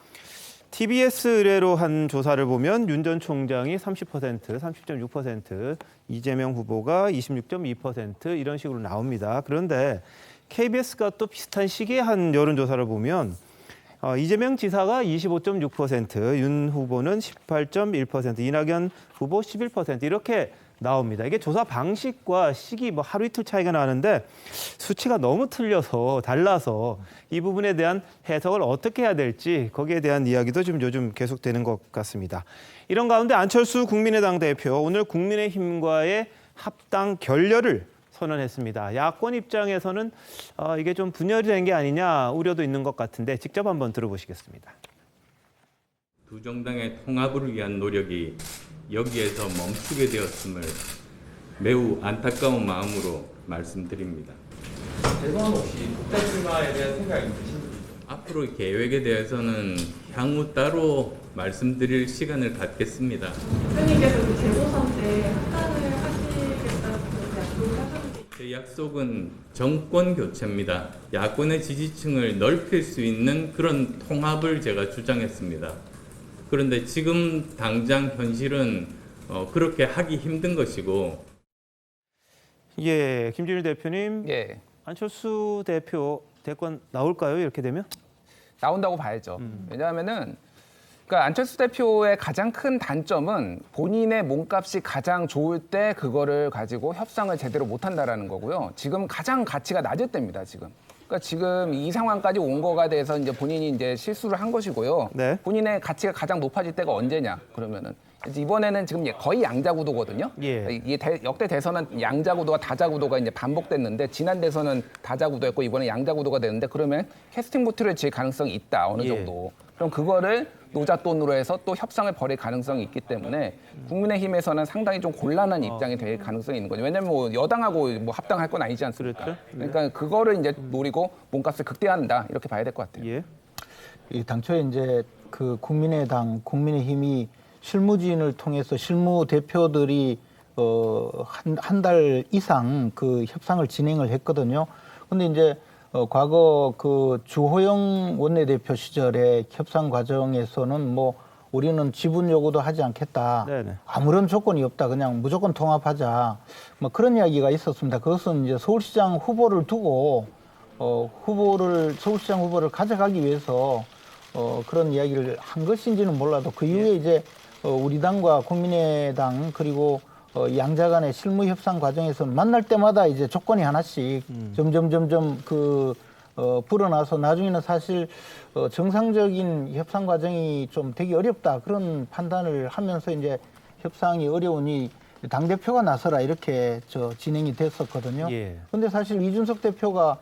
TBS 의뢰로 한 조사를 보면 윤 전 총장이 30%, 30.6%, 이재명 후보가 26.2% 이런 식으로 나옵니다. 그런데 KBS가 또 비슷한 시기에 한 여론조사를 보면 이재명 지사가 25.6%, 윤 후보는 18.1%, 이낙연 후보 11% 이렇게 나옵니다. 이게 조사 방식과 시기 뭐 하루 이틀 차이가 나는데 수치가 너무 틀려서 달라서 이 부분에 대한 해석을 어떻게 해야 될지 거기에 대한 이야기도 좀 요즘 계속되는 것 같습니다. 이런 가운데 안철수 국민의당 대표 오늘 국민의힘과의 합당 결렬을 선언했습니다. 야권 입장에서는 이게 좀 분열이 된 게 아니냐 우려도 있는 것 같은데 직접 한번 들어보시겠습니다. 두 정당의 통합을 위한 노력이 여기에서 멈추게 되었음을 매우 안타까운 마음으로 말씀드립니다. 대선 없이 독자 출마에 대한 생각이 있으신가요? 앞으로 계획에 대해서는 향후 따로 말씀드릴 시간을 갖겠습니다. 대표님께서 그 재보선 때 합당을 하시겠다고 약속하셨는데 제 약속은 정권 교체입니다. 야권의 지지층을 넓힐 수 있는 그런 통합을 제가 주장했습니다. 그런데 지금 당장 현실은 그렇게 하기 힘든 것이고. 예, 김준일 대표님. 예. 안철수 대표 대권 나올까요? 이렇게 되면? 나온다고 봐야죠. 왜냐하면은 그러니까 안철수 대표의 가장 큰 단점은 본인의 몸값이 가장 좋을 때 그거를 가지고 협상을 제대로 못한다라는 거고요. 지금 가장 가치가 낮을 때입니다. 그러니까 지금 이 상황까지 온 거가 돼서 이제 본인이 이제 실수를 한 것이고요. 네. 본인의 가치가 가장 높아질 때가 언제냐? 그러면은 이번에는 지금 거의 양자구도거든요. 예. 이게 역대 대선은 양자구도와 다자구도가 이제 반복됐는데 지난 대선은 다자구도였고 이번에 양자구도가 되는데 그러면 캐스팅 보트를 질 가능성이 있다 어느 정도. 그럼 그거를 노잣돈으로 해서 또 협상을 벌일 가능성이 있기 때문에 국민의힘에서는 상당히 좀 곤란한 입장이 될 가능성이 있는 거죠. 왜냐하면 뭐 여당하고 뭐 합당할 건 아니지 않습니까? 그렇죠. 그러니까 그거를 이제 노리고 몸값을 극대화한다 이렇게 봐야 될 것 같아요. 예. 이 당초에 이제 그 국민의당, 국민의힘이 실무진을 통해서 실무 대표들이 한 달 이상 그 협상을 진행을 했거든요. 근데 이제 과거 그 주호영 원내대표 시절에 협상 과정에서는 뭐 우리는 지분 요구도 하지 않겠다. 네네. 아무런 조건이 없다. 그냥 무조건 통합하자. 뭐 그런 이야기가 있었습니다. 그것은 이제 서울시장 후보를 두고 서울시장 후보를 가져가기 위해서 그런 이야기를 한 것인지는 몰라도 그 이후에 이제 우리 당과 국민의당 그리고 양자 간의 실무 협상 과정에서 만날 때마다 이제 조건이 하나씩 점점 불어나서 나중에는 사실 정상적인 협상 과정이 좀 되기 어렵다 그런 판단을 하면서 이제 협상이 어려우니 당대표가 나서라 이렇게 진행이 됐었거든요. 그런데 사실 이준석 대표가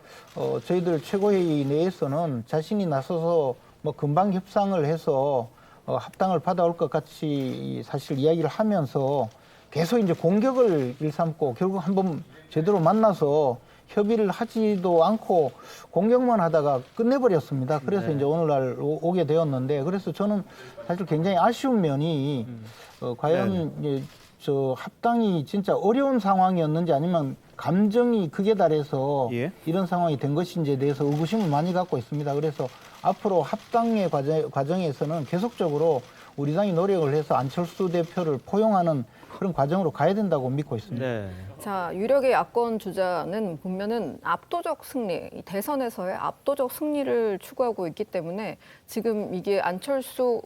저희들 최고회의 내에서는 자신이 나서서 뭐 금방 협상을 해서 합당을 받아올 것 같이 사실 이야기를 하면서 계속 이제 공격을 일삼고 결국 한번 제대로 만나서 협의를 하지도 않고 공격만 하다가 끝내버렸습니다. 그래서 이제 오늘날 오게 되었는데 그래서 저는 사실 굉장히 아쉬운 면이 과연 저 합당이 진짜 어려운 상황이었는지 아니면 감정이 극에 달해서 이런 상황이 된 것인지에 대해서 의구심을 많이 갖고 있습니다. 그래서 앞으로 합당의 과정에서는 계속적으로 우리 당이 노력을 해서 안철수 대표를 포용하는 그런 과정으로 가야 된다고 믿고 있습니다. 네. 자, 유력의 야권 주자는 보면은 압도적 승리, 대선에서의 압도적 승리를 추구하고 있기 때문에 지금 이게 안철수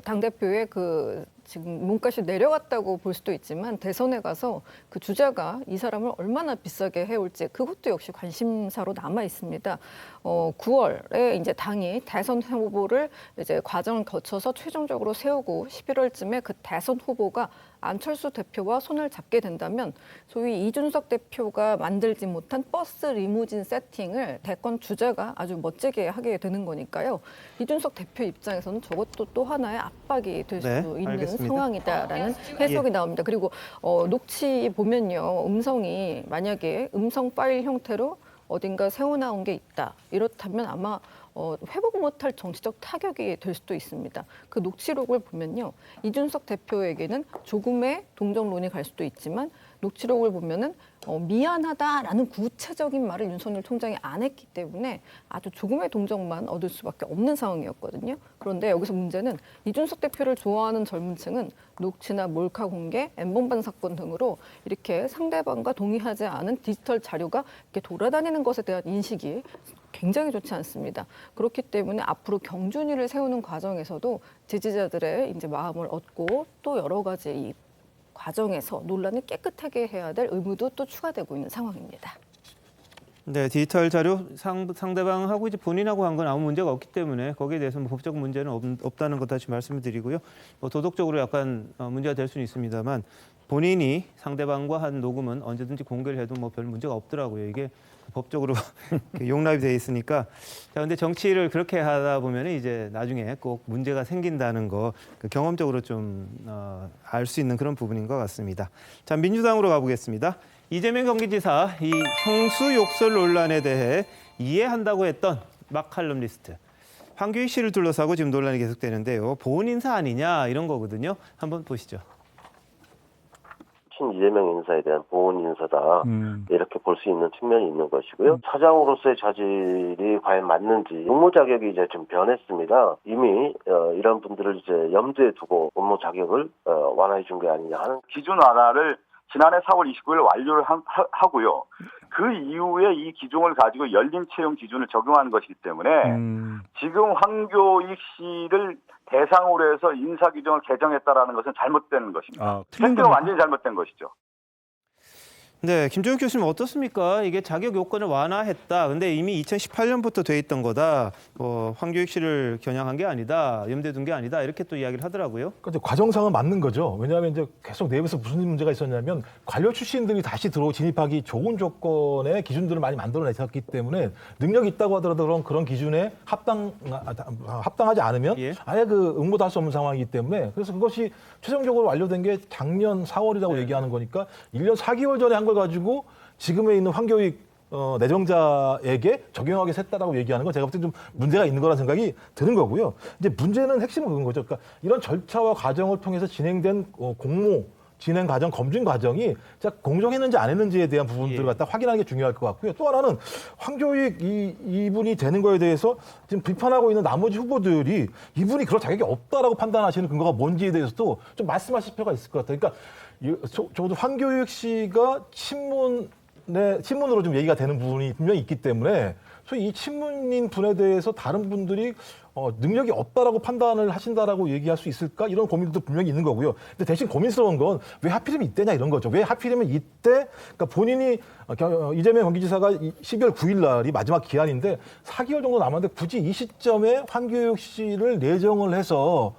당대표의 그 지금 몸값이 내려갔다고 볼 수도 있지만 대선에 가서 그 주자가 이 사람을 얼마나 비싸게 해올지 그것도 역시 관심사로 남아 있습니다. 9월에 이제 당이 대선 후보를 이제 과정을 거쳐서 최종적으로 세우고 11월쯤에 그 대선 후보가 안철수 대표와 손을 잡게 된다면 소위 이준석 대표가 만들지 못한 버스 리무진 세팅을 대권 주자가 아주 멋지게 하게 되는 거니까요. 이준석 대표 입장에서는 저것도 또 하나의 압박이 될 수 있는 알겠습니다. 상황이다라는 해석이 나옵니다. 그리고 녹취 보면요. 음성이 만약에 음성 파일 형태로 어딘가 새어나온 게 있다. 이렇다면 아마 회복 못할 정치적 타격이 될 수도 있습니다. 그 녹취록을 보면요. 이준석 대표에게는 조금의 동정론이 갈 수도 있지만 녹취록을 보면은 미안하다라는 구체적인 말을 윤석열 총장이 안 했기 때문에 아주 조금의 동정만 얻을 수밖에 없는 상황이었거든요. 그런데 여기서 문제는 이준석 대표를 좋아하는 젊은 층은 녹취나 몰카 공개, 엠번방 사건 등으로 이렇게 상대방과 동의하지 않은 디지털 자료가 이렇게 돌아다니는 것에 대한 인식이 굉장히 좋지 않습니다. 그렇기 때문에 앞으로 경준위를 세우는 과정에서도 지지자들의 이제 마음을 얻고 또 여러 가지 이 과정에서 논란을 깨끗하게 해야 될 의무도 또 추가되고 있는 상황입니다. 네, 디지털 자료 상대방하고 이제 본인하고 한 건 아무 문제가 없기 때문에 거기에 대해서 뭐 법적 문제는 없다는 것 다시 말씀을 드리고요. 뭐 도덕적으로 약간 문제가 될 수는 있습니다만 본인이 상대방과 한 녹음은 언제든지 공개를 해도 뭐 별 문제가 없더라고요. 이게 법적으로 용납이 돼 있으니까. 자, 근데 정치를 그렇게 하다 보면 이제 나중에 꼭 문제가 생긴다는 거 경험적으로 좀 알 수 있는 그런 부분인 것 같습니다. 자, 민주당으로 가보겠습니다. 이재명 경기지사 이 형수 욕설 논란에 대해 이해한다고 했던 막 칼럼니스트 황교익 씨를 둘러싸고 지금 논란이 계속되는데요. 보훈 인사 아니냐 이런 거거든요. 한번 보시죠. 이재명 인사에 대한 보훈 인사다 이렇게 볼 수 있는 측면이 있는 것이고요. 차장으로서의 자질이 과연 맞는지 업무 자격이 이제 좀 변했습니다. 이미 이런 분들을 이제 염두에 두고 업무 자격을 완화해 준 게 아니냐 하는 기준 완화를 지난해 4월 29일 완료를 하고요. 그 이후에 이 기준을 가지고 열린 채용 기준을 적용하는 것이기 때문에 지금 황교익 씨를 대상으로 해서 인사 규정을 개정했다라는 것은 잘못된 것입니다. 팩트가 완전히 잘못된 것이죠. 네, 김종욱 교수님 어떻습니까? 이게 자격 요건을 완화했다. 근데 이미 2018년부터 돼 있던 거다. 뭐 황교익 씨를 겨냥한 게 아니다. 염두에 둔 게 아니다. 이렇게 또 이야기를 하더라고요. 그러니까 과정상은 맞는 거죠. 왜냐하면 이제 계속 내부에서 무슨 문제가 있었냐면 관료 출신들이 다시 진입하기 좋은 조건의 기준들을 많이 만들어냈었기 때문에 능력이 있다고 하더라도 그런 기준에 합당하지 않으면 아예 그 응모도 할 수 없는 상황이기 때문에 그래서 그것이 최종적으로 완료된 게 작년 4월이라고 얘기하는 거니까 1년 4개월 전에 한 걸 가지고 지금에 있는 황교익 내정자에게 적용하게 했다라고 얘기하는 건 제가 볼 때 좀 문제가 있는 거라는 생각이 드는 거고요. 이제 문제는 핵심은 그런 거죠. 그러니까 이런 절차와 과정을 통해서 진행된 공모 진행 과정, 검증 과정이 공정했는지 안 했는지에 대한 부분들을 갖다 확인하는 게 중요할 것 같고요. 또 하나는 황교익 이분이 되는 거에 대해서 지금 비판하고 있는 나머지 후보들이 이분이 그럴 자격이 없다라고 판단하시는 근거가 뭔지에 대해서도 좀 말씀하실 필요가 있을 것 같아요. 그러니까 적어도 황교익 씨가 친문으로 좀 얘기가 되는 부분이 분명히 있기 때문에 소위 이 친문인 분에 대해서 다른 분들이 능력이 없다라고 판단을 하신다라고 얘기할 수 있을까? 이런 고민도 분명히 있는 거고요. 근데 대신 고민스러운 건 왜 하필이면 이때냐 이런 거죠. 왜 하필이면 이때 그러니까 본인이 이재명 경기지사가 12월 9일 날이 마지막 기한인데 4개월 정도 남았는데 굳이 이 시점에 황교익 씨를 내정을 해서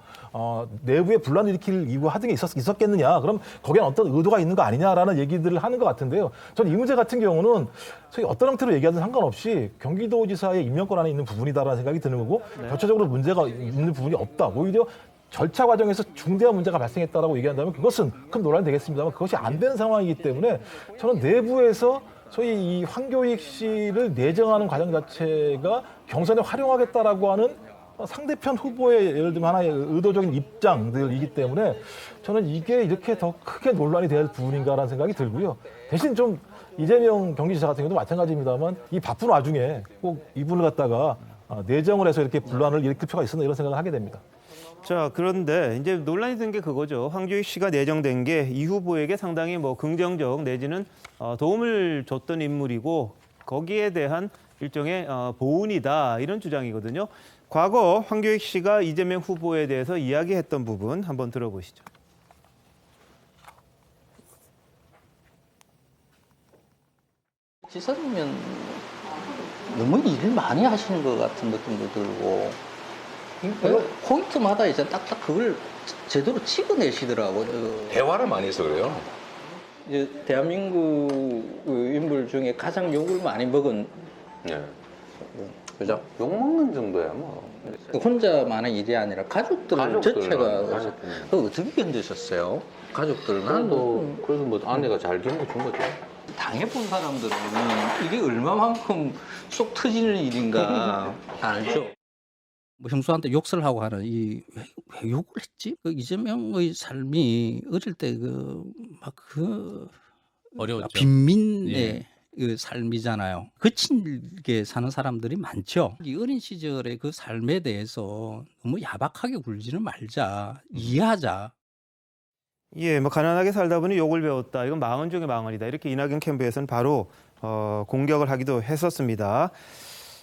내부에 분란을 일으킬 이유 하등이 있었겠느냐. 그럼 거기에 어떤 의도가 있는 거 아니냐라는 얘기들을 하는 것 같은데요. 저는 이 문제 같은 경우는 소위 어떤 형태로 얘기하든 상관없이 경기도지사의 임명권 안에 있는 부분이다라는 생각이 드는 거고 전체적으로 문제가 있는 부분이 없다. 오히려 절차 과정에서 중대한 문제가 발생했다라고 얘기한다면 그것은 큰 논란이 되겠습니다만 그것이 안 되는 상황이기 때문에 저는 내부에서 소위 이 황교익 씨를 내정하는 과정 자체가 경선에 활용하겠다라고 하는 상대편 후보의 예를 들면 하나의 의도적인 입장들이기 때문에 저는 이게 이렇게 더 크게 논란이 될 부분인가라는 생각이 들고요. 대신 좀 이재명 경기지사 같은 경우도 마찬가지입니다만 이 바쁜 와중에 꼭 이분을 갖다가 내정을 해서 이렇게 분란을 일으킬 필요가 있었나 이런 생각을 하게 됩니다. 자, 그런데 이제 논란이 된 게 그거죠. 황교익 씨가 내정된 게 이 후보에게 상당히 뭐 긍정적 내지는 도움을 줬던 인물이고 거기에 대한 일종의 보훈이다 이런 주장이거든요. 과거 황교익 씨가 이재명 후보에 대해서 이야기했던 부분 한번 들어보시죠. 지사님은 너무 일을 많이 하시는 것 같은 느낌도 들고 포인트마다 이제 딱딱 그걸 제대로 찍어내시더라고요. 대화를 많이 해서 그래요. 이제 대한민국 인물 중에 가장 욕을 많이 먹은 그죠? 욕 먹는 정도야 뭐. 혼자만의 일이 아니라 가족들 전체가 그거 어떻게 견디셨어요? 가족들 그래도 뭐 아내가 잘 견뎌준 거죠. 당해본 사람들은 이게 얼마만큼 쏙 터지는 일인가 알죠. 뭐 형수한테 욕설 하고 하는 왜 욕을 했지? 그 이재명의 삶이 어릴 때 어려웠죠. 빈민의 예. 그 삶이잖아요. 거칠게 사는 사람들이 많죠. 이 어린 시절의 그 삶에 대해서 너무 야박하게 굴지는 말자, 이해하자. 예, 뭐 가난하게 살다 보니 욕을 배웠다. 이건 망언 중에 망언이다. 이렇게 이낙연 캠프에서는 바로 공격을 하기도 했었습니다.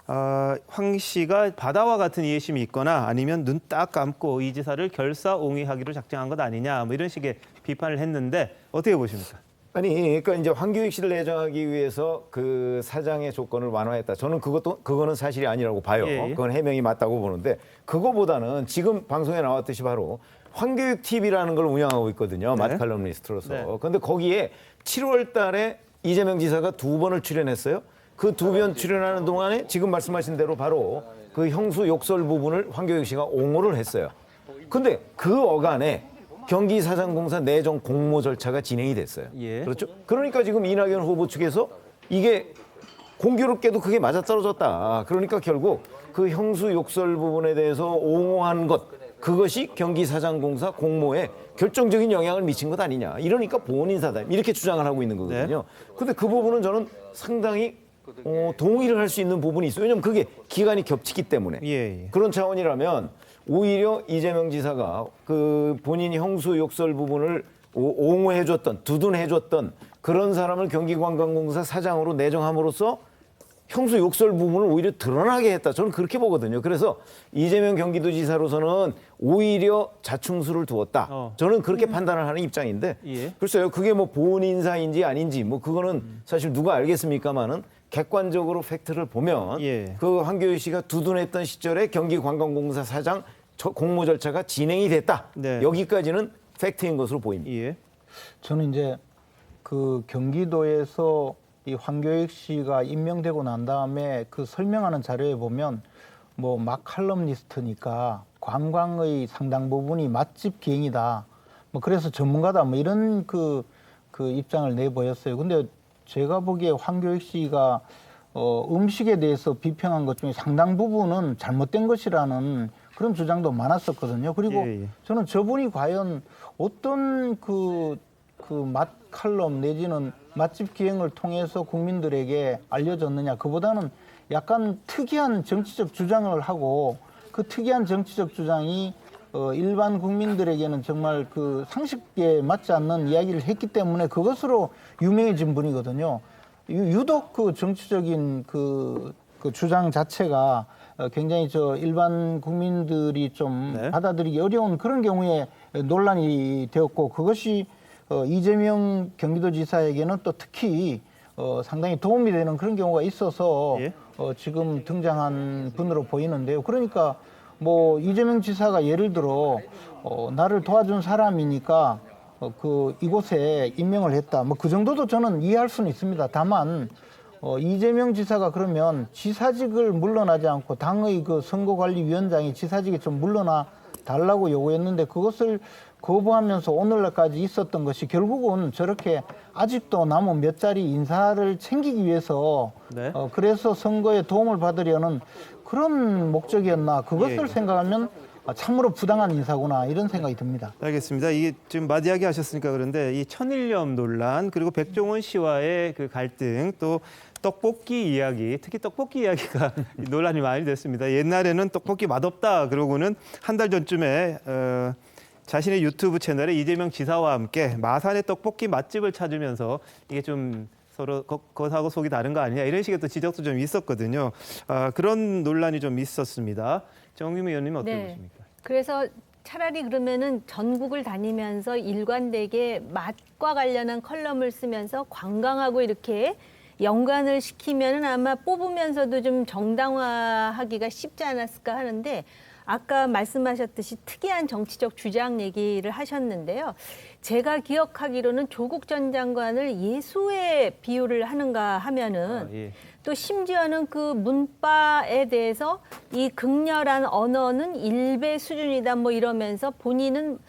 황 씨가 바다와 같은 이해심이 있거나 아니면 눈 딱 감고 이 지사를 결사옹위하기로 작정한 것 아니냐, 뭐 이런 식의 비판을 했는데 어떻게 보십니까? 아니, 그러니까 이제 황교익 씨를 내정하기 위해서 그 사장의 조건을 완화했다. 저는 그거는 사실이 아니라고 봐요. 예. 그건 해명이 맞다고 보는데 그거보다는 지금 방송에 나왔듯이 바로 황교익 TV라는 걸 운영하고 있거든요. 네. 맛칼럼니스트로서. 네. 그런데 거기에 7월 달에 이재명 지사가 2번을 출연했어요. 그 2번 출연하는 동안에 지금 말씀하신 대로 바로 그 형수 욕설 부분을 황교익 씨가 옹호를 했어요. 근데 그 어간에 경기사장공사 내정 공모 절차가 진행이 됐어요. 예. 그렇죠? 그러니까 지금 이낙연 후보 측에서 이게 공교롭게도 그게 맞아떨어졌다. 그러니까 결국 그 형수 욕설 부분에 대해서 옹호한 그것이 경기사장공사 공모에 결정적인 영향을 미친 것 아니냐. 이러니까 본인 사담 이렇게 주장을 하고 있는 거거든요. 근데 그 부분은 저는 상당히 동의를 할 수 있는 부분이 있어요. 왜냐하면 그게 기간이 겹치기 때문에. 예. 그런 차원이라면 오히려 이재명 지사가 그 본인 형수 욕설 부분을 옹호해줬던, 두둔해줬던 그런 사람을 경기관광공사 사장으로 내정함으로써 형수 욕설 부분을 오히려 드러나게 했다. 저는 그렇게 보거든요. 그래서 이재명 경기도지사로서는 오히려 자충수를 두었다. 저는 그렇게 판단을 하는 입장인데 예. 글쎄요. 그게 뭐 본인사인지 아닌지 뭐 그거는 사실 누가 알겠습니까마는 객관적으로 팩트를 보면 그 황교익 씨가 두둔했던 시절에 경기관광공사 사장 공모 절차가 진행이 됐다. 여기까지는 팩트인 것으로 보입니다. 저는 이제 그 경기도에서 이 황교익 씨가 임명되고 난 다음에 그 설명하는 자료에 보면 뭐 맛칼럼니스트니까 관광의 상당 부분이 맛집 기행이다. 뭐 그래서 전문가다. 뭐 이런 그 입장을 내보였어요. 근데 제가 보기에 황교익 씨가 음식에 대해서 비평한 것 중에 상당 부분은 잘못된 것이라는 그런 주장도 많았었거든요. 그리고 저는 저분이 과연 어떤 그 맛칼럼 내지는 맛집 기행을 통해서 국민들에게 알려졌느냐. 그보다는 약간 특이한 정치적 주장을 하고 그 특이한 정치적 주장이 일반 국민들에게는 정말 그 상식에 맞지 않는 이야기를 했기 때문에 그것으로 유명해진 분이거든요. 유독 그 정치적인 그 주장 자체가 굉장히 일반 국민들이 좀 받아들이기 어려운 그런 경우에 논란이 되었고 그것이 이재명 경기도지사에게는 또 특히 상당히 도움이 되는 그런 경우가 있어서 지금 등장한 분으로 보이는데요. 그러니까 뭐 이재명 지사가 예를 들어 나를 도와준 사람이니까 이곳에 임명을 했다. 뭐 그 정도도 저는 이해할 수는 있습니다. 다만 이재명 지사가 그러면 지사직을 물러나지 않고 당의 그 선거관리위원장이 지사직에 좀 물러나 달라고 요구했는데 그것을 거부하면서 오늘날까지 있었던 것이 결국은 저렇게 아직도 남은 몇 자리 인사를 챙기기 위해서 그래서 선거에 도움을 받으려는 그런 목적이었나 그것을 생각하면 참으로 부당한 인사구나 이런 생각이 듭니다. 알겠습니다. 이게 지금 마디하게 하셨으니까 그런데 이 천일염 논란 그리고 백종원 씨와의 그 갈등 또 떡볶이 이야기, 특히 떡볶이 이야기가 논란이 많이 됐습니다. 옛날에는 떡볶이 맛없다 그러고는 한 달 전쯤에 자신의 유튜브 채널에 이재명 지사와 함께 마산의 떡볶이 맛집을 찾으면서 이게 좀 서로 겉하고 속이 다른 거 아니냐 이런 식의 또 지적도 좀 있었거든요. 그런 논란이 좀 있었습니다. 정유미 의원님은 어떻게 보십니까? 그래서 차라리 그러면은 전국을 다니면서 일관되게 맛과 관련한 컬럼을 쓰면서 관광하고 이렇게 연관을 시키면은 아마 뽑으면서도 좀 정당화하기가 쉽지 않았을까 하는데 아까 말씀하셨듯이 특이한 정치적 주장 얘기를 하셨는데요. 제가 기억하기로는 조국 전 장관을 예수에 비유를 하는가 하면은 또 심지어는 그 문바에 대해서 이 극렬한 언어는 일배 수준이다 뭐 이러면서 본인은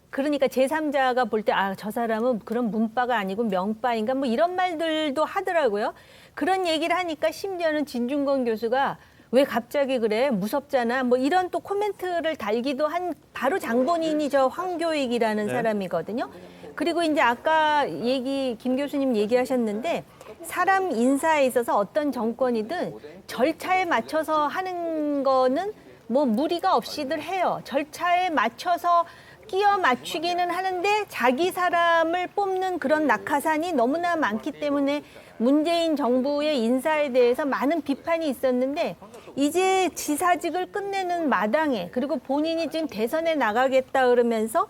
그러니까 제3자가 볼 때 저 사람은 그런 문바가 아니고 명바인가 뭐 이런 말들도 하더라고요. 그런 얘기를 하니까 심지어는 진중권 교수가 왜 갑자기 그래? 무섭잖아. 뭐 이런 또 코멘트를 달기도 한 바로 장본인이 저 황교익이라는 사람이거든요. 그리고 이제 아까 김 교수님 얘기하셨는데 사람 인사에 있어서 어떤 정권이든 절차에 맞춰서 하는 거는 뭐 무리가 없이들 해요. 절차에 맞춰서 끼워 맞추기는 하는데 자기 사람을 뽑는 그런 낙하산이 너무나 많기 때문에 문재인 정부의 인사에 대해서 많은 비판이 있었는데 이제 지사직을 끝내는 마당에 그리고 본인이 지금 대선에 나가겠다 그러면서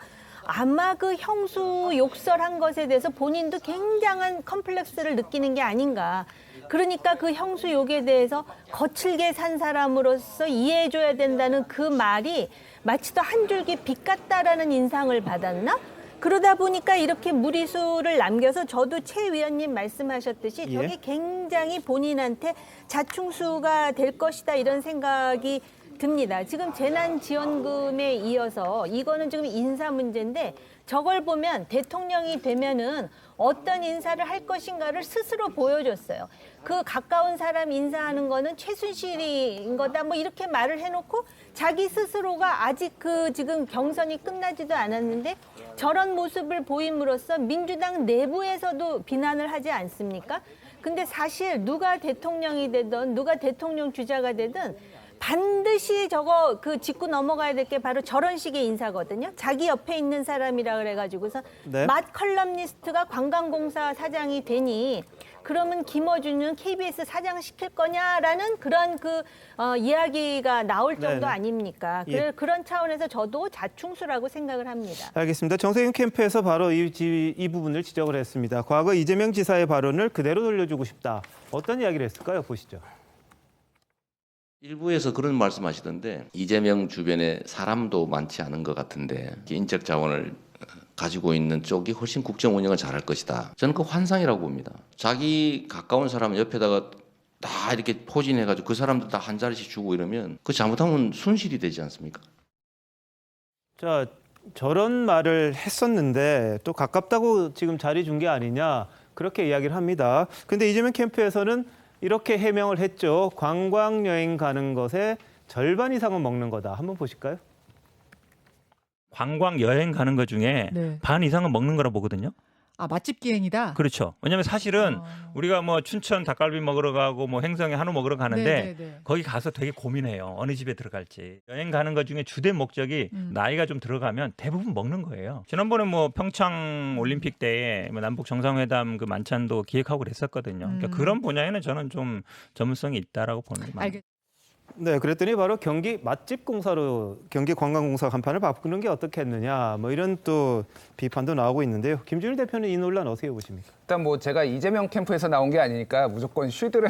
아마 그 형수 욕설한 것에 대해서 본인도 굉장한 컴플렉스를 느끼는 게 아닌가. 그러니까 그 형수 욕에 대해서 거칠게 산 사람으로서 이해해줘야 된다는 그 말이 마치 더 한 줄기 빛 같다라는 인상을 받았나? 그러다 보니까 이렇게 무리수를 남겨서 저도 최 위원님 말씀하셨듯이 저게 굉장히 본인한테 자충수가 될 것이다 이런 생각이 듭니다. 지금 재난지원금에 이어서 이거는 지금 인사 문제인데 저걸 보면 대통령이 되면은 어떤 인사를 할 것인가를 스스로 보여줬어요. 그 가까운 사람 인사하는 거는 최순실인 거다 뭐 이렇게 말을 해놓고 자기 스스로가 아직 지금 경선이 끝나지도 않았는데 저런 모습을 보임으로써 민주당 내부에서도 비난을 하지 않습니까? 근데 사실 누가 대통령이 되든 누가 대통령 주자가 되든 반드시 저거 짚고 넘어가야 될 게 바로 저런 식의 인사거든요. 자기 옆에 있는 사람이라 그래가지고서 맛 컬럼니스트가 관광공사 사장이 되니 그러면 김어준은 KBS 사장 시킬 거냐라는 그런 이야기가 나올 정도 아닙니까? 그런 차원에서 저도 자충수라고 생각을 합니다. 알겠습니다. 정세균 캠프에서 바로 이 부분을 지적을 했습니다. 과거 이재명 지사의 발언을 그대로 돌려주고 싶다. 어떤 이야기를 했을까요? 보시죠. 일부에서 그런 말씀하시던데 이재명 주변에 사람도 많지 않은 것 같은데 인적 자원을 가지고 있는 쪽이 훨씬 국정 운영을 잘할 것이다. 저는 그 환상이라고 봅니다. 자기 가까운 사람 옆에다가 다 이렇게 포진해가지고 그 사람들 다 한 자리씩 주고 이러면 그 잘못하면 순실이 되지 않습니까? 자, 저런 말을 했었는데 또 가깝다고 지금 자리 준 게 아니냐 그렇게 이야기를 합니다. 근데 이재명 캠프에서는 이렇게 해명을 했죠. 관광 여행 가는 것의 절반 이상은 먹는 거다. 한번 보실까요? 관광 여행 가는 것 중에 반 이상은 먹는 거라 보거든요. 맛집 기행이다. 그렇죠. 왜냐하면 사실은 우리가 뭐 춘천 닭갈비 먹으러 가고 뭐 행성에 한우 먹으러 가는데 거기 가서 되게 고민해요. 어느 집에 들어갈지. 여행 가는 것 중에 주된 목적이 나이가 좀 들어가면 대부분 먹는 거예요. 지난번에 뭐 평창 올림픽 때에 뭐 남북 정상회담 그 만찬도 기획하고 그랬었거든요. 그러니까 그런 분야에는 저는 좀 전문성이 있다라고 보는 게 많아요. 네, 그랬더니 바로 경기 맛집 공사로 경기 관광공사 간판을 바꾸는 게 어떻겠느냐, 뭐 이런 또 비판도 나오고 있는데요. 김준일 대표는 이 논란 어떻게 보십니까? 일단 뭐 제가 이재명 캠프에서 나온 게 아니니까 무조건 쉴드를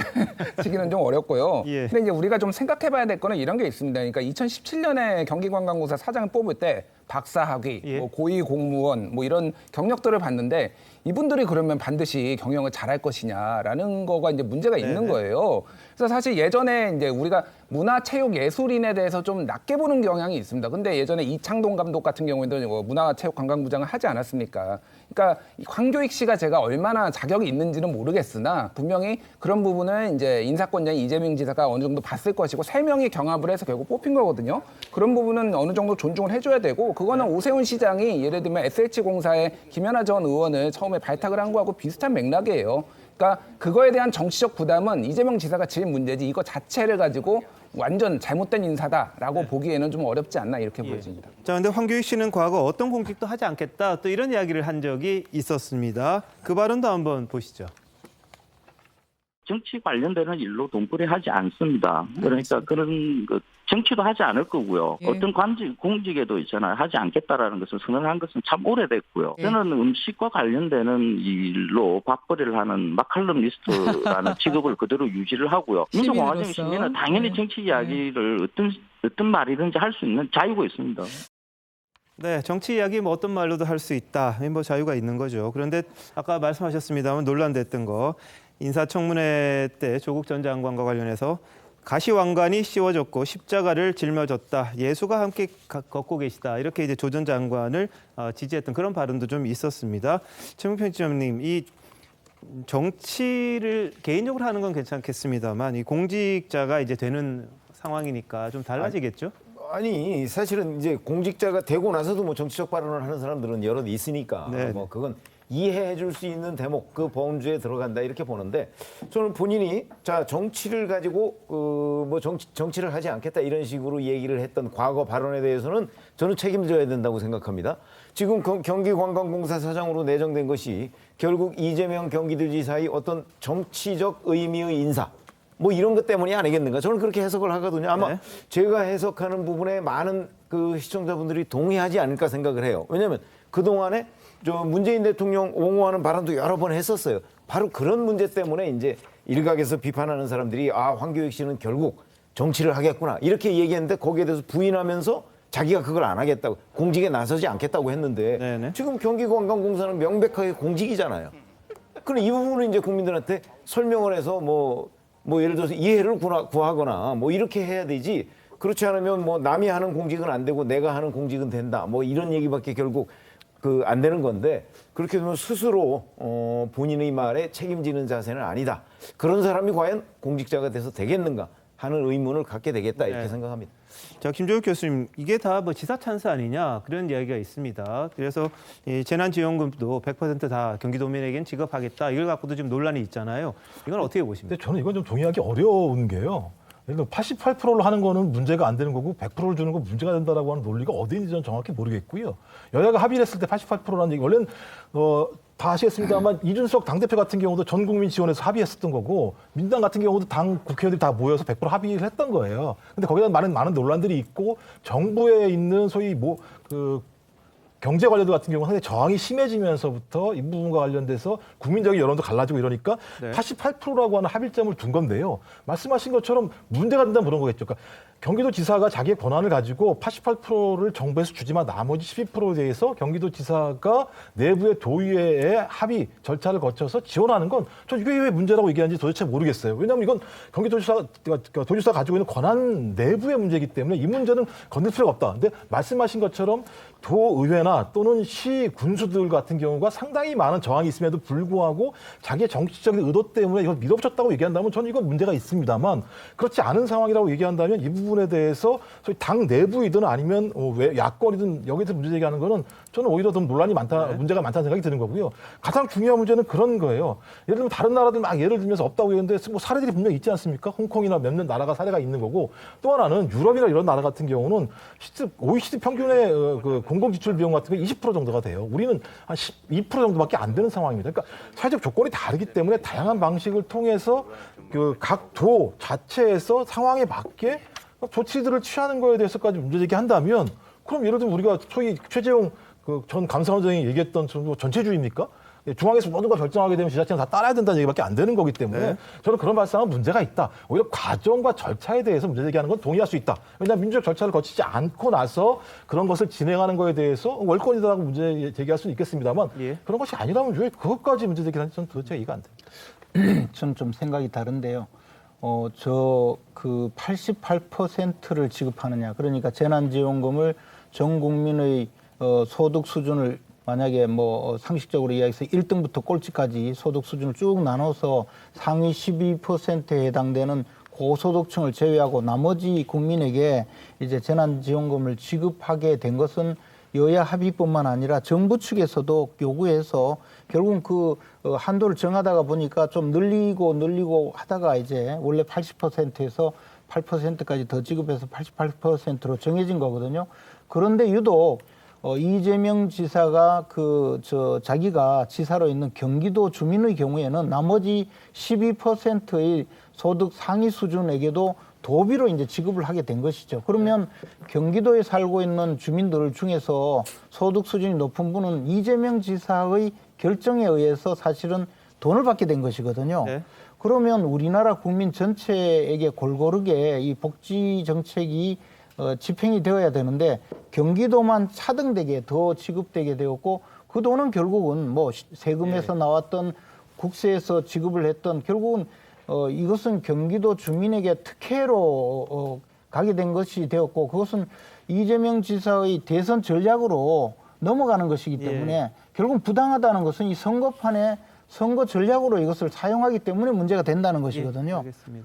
치기는 좀 어렵고요. 근데 이제 우리가 좀 생각해봐야 될 거는 이런 게 있습니다. 그러니까 2017년에 경기관광공사 사장을 뽑을 때 박사학위, 뭐 고위 공무원, 뭐 이런 경력들을 봤는데 이분들이 그러면 반드시 경영을 잘할 것이냐라는 거가 이제 문제가 있는 거예요. 그래서 사실 예전에 이제 우리가 문화체육예술인에 대해서 좀 낮게 보는 경향이 있습니다. 근데 예전에 이창동 감독 같은 경우에도 문화체육관광부장을 하지 않았습니까? 그러니까 황교익 씨가 제가 얼마나 자격이 있는지는 모르겠으나 분명히 그런 부분을 이제 인사권자인 이재명 지사가 어느 정도 봤을 것이고 3명이 경합을 해서 결국 뽑힌 거거든요. 그런 부분은 어느 정도 존중을 해줘야 되고 그거는 오세훈 시장이 예를 들면 SH공사의 김연아 전 의원을 처음에 발탁을 한 거하고 비슷한 맥락이에요. 그러니까 그거에 대한 정치적 부담은 이재명 지사가 질 문제지 이거 자체를 가지고 완전 잘못된 인사다라고 보기에는 좀 어렵지 않나 이렇게 보여집니다. 자, 근데 황교익 씨는 과거 어떤 공직도 하지 않겠다 또 이런 이야기를 한 적이 있었습니다. 그 발언도 한번 보시죠. 정치 관련되는 일로 돈벌이하지 않습니다. 그러니까 그런 정치도 하지 않을 거고요. 어떤 공직에도 있잖아요. 하지 않겠다라는 것을 선언한 것은 참 오래됐고요. 저는 음식과 관련되는 일로 밥벌이를 하는 마칼럼니스트라는 직업을 그대로 유지를 하고요. 민주공화정의 시민은 당연히 정치 이야기를 어떤 말이든지 할 수 있는 자유가 있습니다. 네, 정치 이야기 뭐 어떤 말로도 할 수 있다. 뭐 자유가 있는 거죠. 그런데 아까 말씀하셨습니다만 논란됐던 거 인사청문회 때 조국 전 장관과 관련해서 가시왕관이 씌워졌고 십자가를 짊어졌다. 예수가 함께 걷고 계시다. 이렇게 이제 조 전 장관을 지지했던 그런 발언도 좀 있었습니다. 최문평 지점님, 이 정치를 개인적으로 하는 건 괜찮겠습니다만 이 공직자가 이제 되는 상황이니까 좀 달라지겠죠? 아니 사실은 이제 공직자가 되고 나서도 뭐 정치적 발언을 하는 사람들은 여럿 있으니까 뭐 그건 이해해 줄 수 있는 대목, 그 범주에 들어간다 이렇게 보는데, 저는 본인이 자 정치를 가지고 뭐 정치를 하지 않겠다 이런 식으로 얘기를 했던 과거 발언에 대해서는 저는 책임져야 된다고 생각합니다. 지금 경기관광공사 사장으로 내정된 것이 결국 이재명 경기도지사의 어떤 정치적 의미의 인사, 뭐 이런 것 때문이 아니겠는가? 저는 그렇게 해석을 하거든요. 아마 제가 해석하는 부분에 많은 그 시청자분들이 동의하지 않을까 생각을 해요. 왜냐하면 그동안에 저 문재인 대통령 옹호하는 발언도 여러 번 했었어요. 바로 그런 문제 때문에 이제 일각에서 비판하는 사람들이 황교익 씨는 결국 정치를 하겠구나 이렇게 얘기했는데, 거기에 대해서 부인하면서 자기가 그걸 안 하겠다고, 공직에 나서지 않겠다고 했는데 지금 경기관광공사는 명백하게 공직이잖아요. 그럼 이 부분은 이제 국민들한테 설명을 해서 뭐 예를 들어서 이해를 구하거나 뭐 이렇게 해야 되지, 그렇지 않으면 뭐 남이 하는 공직은 안 되고 내가 하는 공직은 된다 뭐 이런 얘기밖에 결국 안 되는 건데, 그렇게 되면 스스로 본인의 말에 책임지는 자세는 아니다. 그런 사람이 과연 공직자가 돼서 되겠는가 하는 의문을 갖게 되겠다 이렇게 생각합니다. 자, 김종욱 교수님, 이게 다 뭐 지사 찬스 아니냐 그런 이야기가 있습니다. 그래서 이 재난지원금도 100% 다 경기도민에겐 지급하겠다, 이걸 갖고도 지금 논란이 있잖아요. 이건 어떻게 보십니까? 근데 저는 이건 좀 동의하기 어려운 게요. 예를 들어 88%로 하는 거는 문제가 안 되는 거고 100%를 주는 건 문제가 된다라고 하는 논리가 어디인지 저는 정확히 모르겠고요. 여야가 합의를 했을 때 88%라는 얘기, 원래는 다 아시겠습니다만 이준석 당대표 같은 경우도 전 국민 지원해서 합의했었던 거고, 민주당 같은 경우도 당 국회의원들이 다 모여서 100% 합의를 했던 거예요. 근데 거기다 많은 논란들이 있고, 정부에 있는 소위 경제 관료들 같은 경우는 상당히 저항이 심해지면서부터 이 부분과 관련돼서 국민적인 여론도 갈라지고 이러니까 88%라고 하는 합의점을 둔 건데요. 말씀하신 것처럼 문제가 된다면 그런 거겠죠. 그러니까 경기도지사가 자기의 권한을 가지고 88%를 정부에서 주지만 나머지 12%에 대해서 경기도지사가 내부의 도의회의 합의 절차를 거쳐서 지원하는 건 저 이게 왜 문제라고 얘기하는지 도대체 모르겠어요. 왜냐하면 이건 도지사가 가지고 있는 권한 내부의 문제이기 때문에 이 문제는 건들 필요가 없다. 근데 말씀하신 것처럼 도의회나 또는 시 군수들 같은 경우가 상당히 많은 저항이 있음에도 불구하고 자기의 정치적인 의도 때문에 이걸 밀어붙였다고 얘기한다면 저는 이건 문제가 있습니다만, 그렇지 않은 상황이라고 얘기한다면 이 부분에 대해서 소위 당 내부이든 아니면 야권이든 여기서 문제 제기하는 거는 저는 오히려 더 논란이 많다, 문제가 많다는 생각이 드는 거고요. 가장 중요한 문제는 그런 거예요. 예를 들면 다른 나라들 막 예를 들면서 없다고 얘기하는데 뭐 사례들이 분명히 있지 않습니까? 홍콩이나 몇몇 나라가 사례가 있는 거고, 또 하나는 유럽이나 이런 나라 같은 경우는 OECD 평균의 공공지출 비용 같은 게 20% 정도가 돼요. 우리는 한 12% 정도밖에 안 되는 상황입니다. 그러니까 사회적 조건이 다르기 때문에 다양한 방식을 통해서 각 도 자체에서 상황에 맞게 조치들을 취하는 거에 대해서까지 문제 제기한다면, 그럼 예를 들면 우리가 소위 최재형 전 감사원장이 얘기했던 전체주의입니까? 중앙에서 모든 걸 결정하게 되면 지자체는 다 따라야 된다는 얘기밖에 안 되는 거기 때문에 저는 그런 발상은 문제가 있다. 오히려 과정과 절차에 대해서 문제 제기하는 건 동의할 수 있다. 왜냐하면 민주적 절차를 거치지 않고 나서 그런 것을 진행하는 거에 대해서 월권이다라고 문제 제기할 수는 있겠습니다만 그런 것이 아니라면 왜 그것까지 문제 제기하는지 저는 도대체 이해가 안 됩니다. 저는 좀 생각이 다른데요. 88%를 지급하느냐. 그러니까 재난지원금을 전 국민의 소득 수준을 만약에 상식적으로 이야기해서 1등부터 꼴찌까지 소득 수준을 쭉 나눠서 상위 12%에 해당되는 고소득층을 제외하고 나머지 국민에게 이제 재난지원금을 지급하게 된 것은 여야 합의뿐만 아니라 정부 측에서도 요구해서 결국은 그 한도를 정하다가 보니까 좀 늘리고 하다가 이제 원래 80%에서 8%까지 더 지급해서 88%로 정해진 거거든요. 그런데 유독 이재명 지사가 자기가 지사로 있는 경기도 주민의 경우에는 나머지 12%의 소득 상위 수준에게도 도비로 이제 지급을 하게 된 것이죠. 그러면 경기도에 살고 있는 주민들 중에서 소득 수준이 높은 분은 이재명 지사의 결정에 의해서 사실은 돈을 받게 된 것이거든요. 그러면 우리나라 국민 전체에게 골고루게 이 복지 정책이 집행이 되어야 되는데 경기도만 차등되게 더 지급되게 되었고, 그 돈은 결국은 세금에서 나왔던 국세에서 지급을 했던 결국은 이것은 경기도 주민에게 특혜로 가게 된 것이 되었고 그것은 이재명 지사의 대선 전략으로 넘어가는 것이기 때문에 결국 부당하다는 것은 이 선거판에 선거 전략으로 이것을 사용하기 때문에 문제가 된다는 것이거든요.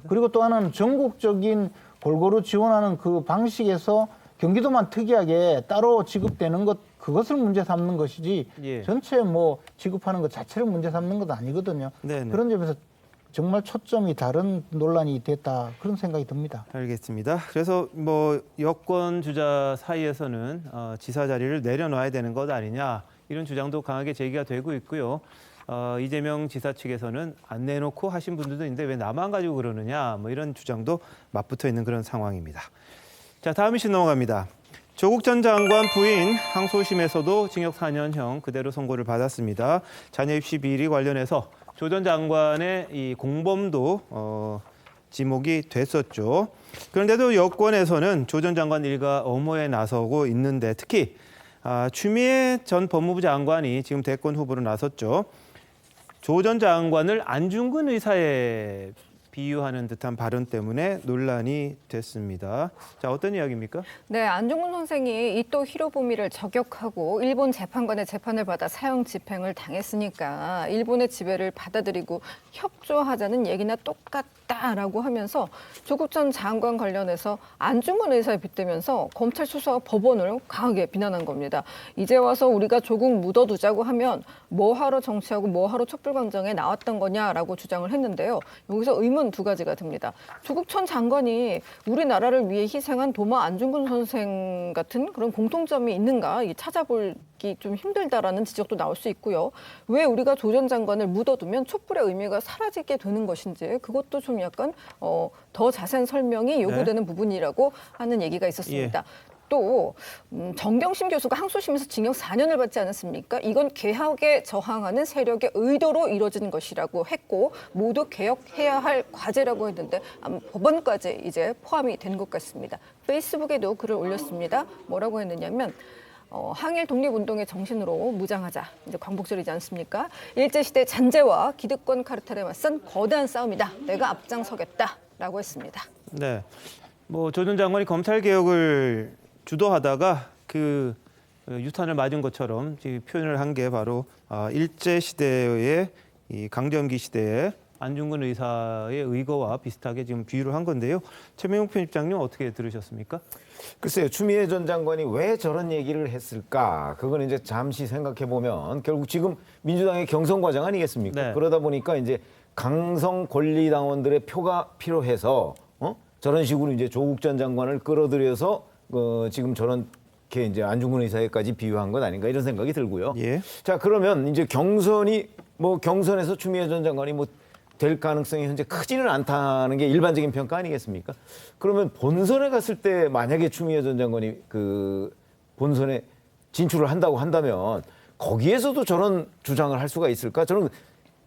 그리고 또 하나는 전국적인 골고루 지원하는 그 방식에서 경기도만 특이하게 따로 지급되는 것 그것을 문제 삼는 것이지 전체 뭐 지급하는 것 자체를 문제 삼는 것 아니거든요. 그런 점에서 정말 초점이 다른 논란이 됐다 그런 생각이 듭니다. 알겠습니다. 그래서 뭐 여권 주자 사이에서는 지사 자리를 내려놔야 되는 것 아니냐 이런 주장도 강하게 제기가 되고 있고요. 이재명 지사 측에서는 안 내놓고 하신 분들도 있는데 왜 나만 가지고 그러느냐 뭐 이런 주장도 맞붙어 있는 그런 상황입니다. 자, 다음 이슈 넘어갑니다. 조국 전 장관 부인 항소심에서도 징역 4년형 그대로 선고를 받았습니다. 자녀 입시 비리 관련해서 조 전 장관의 이 공범도 지목이 됐었죠. 그런데도 여권에서는 조 전 장관 일가 엄호에 나서고 있는데 특히 추미애 전 법무부 장관이 지금 대권 후보로 나섰죠. 조 전 장관을 안중근 의사에 비유하는 듯한 발언 때문에 논란이 됐습니다. 자, 어떤 이야기입니까? 네, 안중근 선생이 이토 히로부미를 저격하고 일본 재판관의 재판을 받아 사형 집행을 당했으니까 일본의 지배를 받아들이고 협조하자는 얘기나 똑같다라고 하면서 조국 전 장관 관련해서 안중근 의사에 빗대면서 검찰 수사와 법원을 강하게 비난한 겁니다. 이제 와서 우리가 조국 묻어두자고 하면 뭐하러 정치하고 뭐하러 촛불광장에 나왔던 거냐라고 주장을 했는데요. 여기서 의문 두 가지가 듭니다. 조국 전 장관이 우리나라를 위해 희생한 도마 안중근 선생 같은 그런 공통점이 있는가 찾아보기 좀 힘들다라는 지적도 나올 수 있고요. 왜 우리가 조 전 장관을 묻어두면 촛불의 의미가 사라지게 되는 것인지 그것도 좀 약간 더 자세한 설명이 요구되는 부분이라고 하는 얘기가 있었습니다. 또 정경심 교수가 항소심에서 징역 4년을 받지 않았습니까? 이건 개혁에 저항하는 세력의 의도로 이루어진 것이라고 했고 모두 개혁해야 할 과제라고 했는데 법원까지 이제 포함이 된 것 같습니다. 페이스북에도 글을 올렸습니다. 뭐라고 했느냐면 항일 독립운동의 정신으로 무장하자. 이제 광복절이지 않습니까? 일제시대 잔재와 기득권 카르텔에 맞선 거대한 싸움이다. 내가 앞장서겠다라고 했습니다. 네, 뭐 조 전 장관이 검찰 개혁을 주도하다가 그 유탄을 맞은 것처럼 표현을 한 게 바로 일제 시대의 이 강점기 시대의 안중근 의사의 의거와 비슷하게 지금 비유를 한 건데요. 최명욱 편집장님 어떻게 들으셨습니까? 글쎄요, 추미애 전 장관이 왜 저런 얘기를 했을까? 그건 이제 잠시 생각해 보면 결국 지금 민주당의 경선 과정 아니겠습니까? 그러다 보니까 이제 강성 권리당원들의 표가 필요해서 저런 식으로 이제 조국 전 장관을 끌어들여서 지금 저렇게 이제 안중근 의사에까지 비유한 것 아닌가 이런 생각이 들고요. 자, 그러면 이제 경선에서 추미애 전 장관이 될 가능성이 현재 크지는 않다는 게 일반적인 평가 아니겠습니까? 그러면 본선에 갔을 때 만약에 추미애 전 장관이 그 본선에 진출을 한다고 한다면 거기에서도 저런 주장을 할 수가 있을까? 저는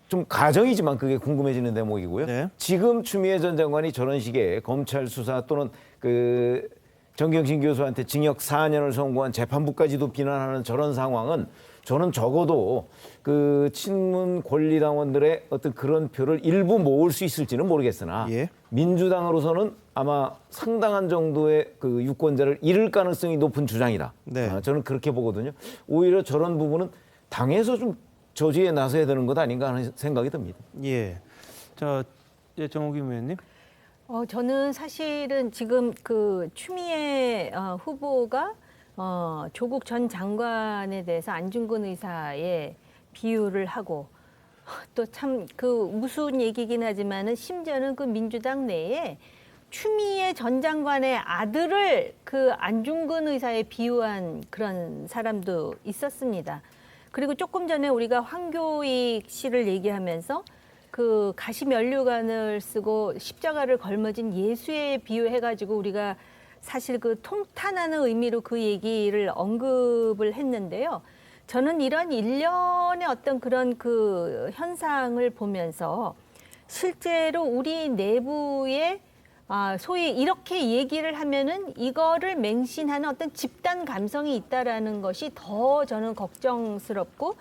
좀 가정이지만 그게 궁금해지는 대목이고요. 지금 추미애 전 장관이 저런 식의 검찰 수사 또는 그 정경심 교수한테 징역 4년을 선고한 재판부까지도 비난하는 저런 상황은 저는 적어도 그 친문 권리당원들의 어떤 그런 표를 일부 모을 수 있을지는 모르겠으나 민주당으로서는 아마 상당한 정도의 그 유권자를 잃을 가능성이 높은 주장이다. 저는 그렇게 보거든요. 오히려 저런 부분은 당에서 좀 저지에 나서야 되는 것 아닌가 하는 생각이 듭니다. 자, 정옥임 의원님. 저는 사실은 지금 그 추미애 후보가 조국 전 장관에 대해서 안중근 의사의 비유를 하고 또 참 그 무슨 얘기긴 하지만은 심지어는 그 민주당 내에 추미애 전 장관의 아들을 그 안중근 의사에 비유한 그런 사람도 있었습니다. 그리고 조금 전에 우리가 황교익 씨를 얘기하면서 그 가시면류관을 쓰고 십자가를 걸머진 예수에 비유해가지고 우리가 사실 그 통탄하는 의미로 그 얘기를 언급을 했는데요. 저는 이런 일련의 어떤 그런 그 현상을 보면서 실제로 우리 내부에 소위 이렇게 얘기를 하면은 이거를 맹신하는 어떤 집단 감성이 있다라는 것이 더 저는 걱정스럽고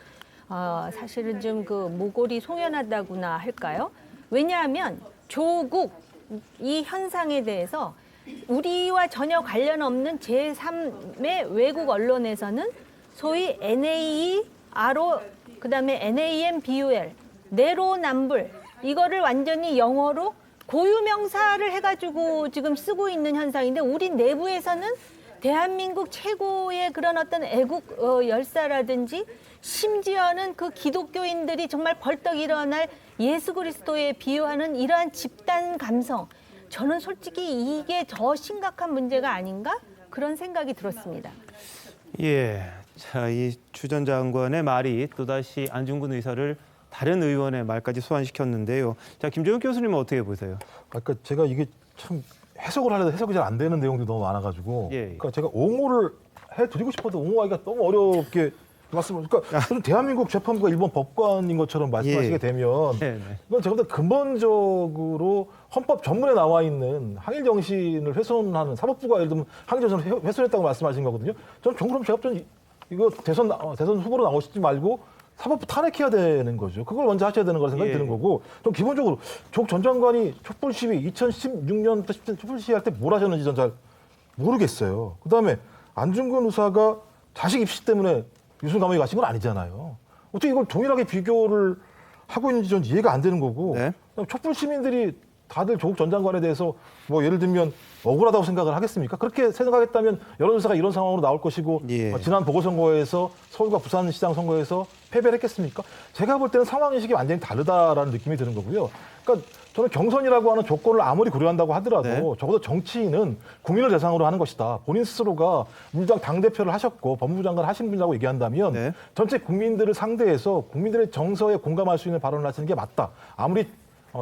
사실은 좀 그 모골이 송연하다고나 할까요? 왜냐하면 조국 이 현상에 대해서 우리와 전혀 관련 없는 제3의 외국 언론에서는 소위 NAE, RO, 그다음에 NAM, BUL, 내로남불 이거를 완전히 영어로 고유명사를 해가지고 지금 쓰고 있는 현상인데 우리 내부에서는 대한민국 최고의 그런 어떤 애국 열사라든지 심지어는 그 기독교인들이 정말 벌떡 일어날 예수 그리스도에 비유하는 이러한 집단 감성, 저는 솔직히 이게 더 심각한 문제가 아닌가 그런 생각이 들었습니다. 예, 자, 이 추 전 장관의 말이 또다시 안중근 의사를 다른 의원의 말까지 소환시켰는데요. 자, 김종욱 교수님은 어떻게 보세요? 그러니까 제가 이게 참 해석을 하려다 해석이 잘 안 되는 내용들이 너무 많아가지고, 그러니까 제가 옹호를 해드리고 싶어도 옹호하기가 너무 어렵게 말씀을. 그러니까 저는 대한민국 재판부가 일본 법관인 것처럼 말씀하시게 되면 이건 제가 볼 때 근본적으로 헌법 전문에 나와 있는 항일 정신을 훼손하는 사법부가 예를 들면 항일 정신을 훼손했다고 말씀하신 거거든요. 저는 그럼 제가 볼 때 이거 대선 후보로 나오시지 말고 사법부 탄핵해야 되는 거죠. 그걸 먼저 하셔야 되는 거라 생각이 드는 거고, 좀 기본적으로 조국 전 장관이 촛불 시위 2016년부터 촛불 시위 할 때 뭘 하셨는지 전 잘 모르겠어요. 그다음에 안중근 의사가 자식 입시 때문에 유승 감옥에 가신 건 아니잖아요. 어떻게 이걸 동일하게 비교를 하고 있는지 전 이해가 안 되는 거고, 촛불 시민들이 다들 조국 전 장관에 대해서 뭐 예를 들면 억울하다고 생각을 하겠습니까? 그렇게 생각했다면 여론조사가 이런 상황으로 나올 것이고 지난 보궐선거에서 서울과 부산시장 선거에서 패배를 했겠습니까? 제가 볼 때는 상황인식이 완전히 다르다라는 느낌이 드는 거고요. 그러니까 저는 경선이라고 하는 조건을 아무리 고려한다고 하더라도 적어도 정치인은 국민을 대상으로 하는 것이다. 본인 스스로가 민주당 당대표를 하셨고 법무부 장관을 하신 분이라고 얘기한다면 전체 국민들을 상대해서 국민들의 정서에 공감할 수 있는 발언을 하시는 게 맞다. 아무리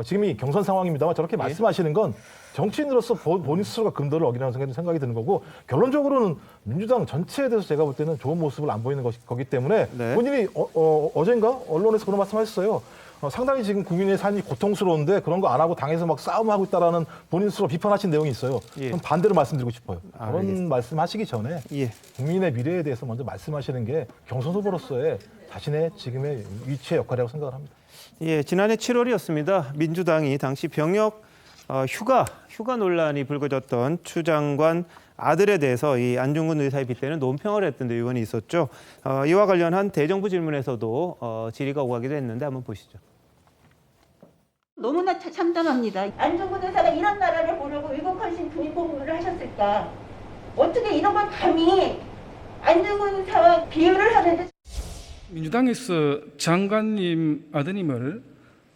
지금이 경선 상황입니다만 저렇게 말씀하시는 건 정치인으로서 본인 스스로가 금도를 어기라는 생각이 드는 거고, 결론적으로는 민주당 전체에 대해서 제가 볼 때는 좋은 모습을 안 보이는 거기 때문에 본인이 어젠가 언론에서 그런 말씀하셨어요. 상당히 지금 국민의 삶이 고통스러운데 그런 거 안 하고 당에서 막 싸움하고 있다라는 본인 스스로 비판하신 내용이 있어요. 그럼 반대로 말씀드리고 싶어요. 그런 말씀하시기 전에 국민의 미래에 대해서 먼저 말씀하시는 게 경선 후보로서의 자신의 지금의 위치의 역할이라고 생각을 합니다. 예, 지난해 7월이었습니다. 민주당이 당시 병역 휴가 논란이 불거졌던 추 장관 아들에 대해서 이 안중근 의사의 빗대는 논평을 했던 데 의원이 있었죠. 이와 관련한 대정부 질문에서도 질의가 오가기도 했는데 한번 보시죠. 너무나 참담합니다. 안중근 의사가 이런 나라를 보려고 위국헌신 국립본부를 하셨을까? 어떻게 이런 걸 감히 안중근 의사와 비유를 하는데. 민주당에서 장관님 아드님을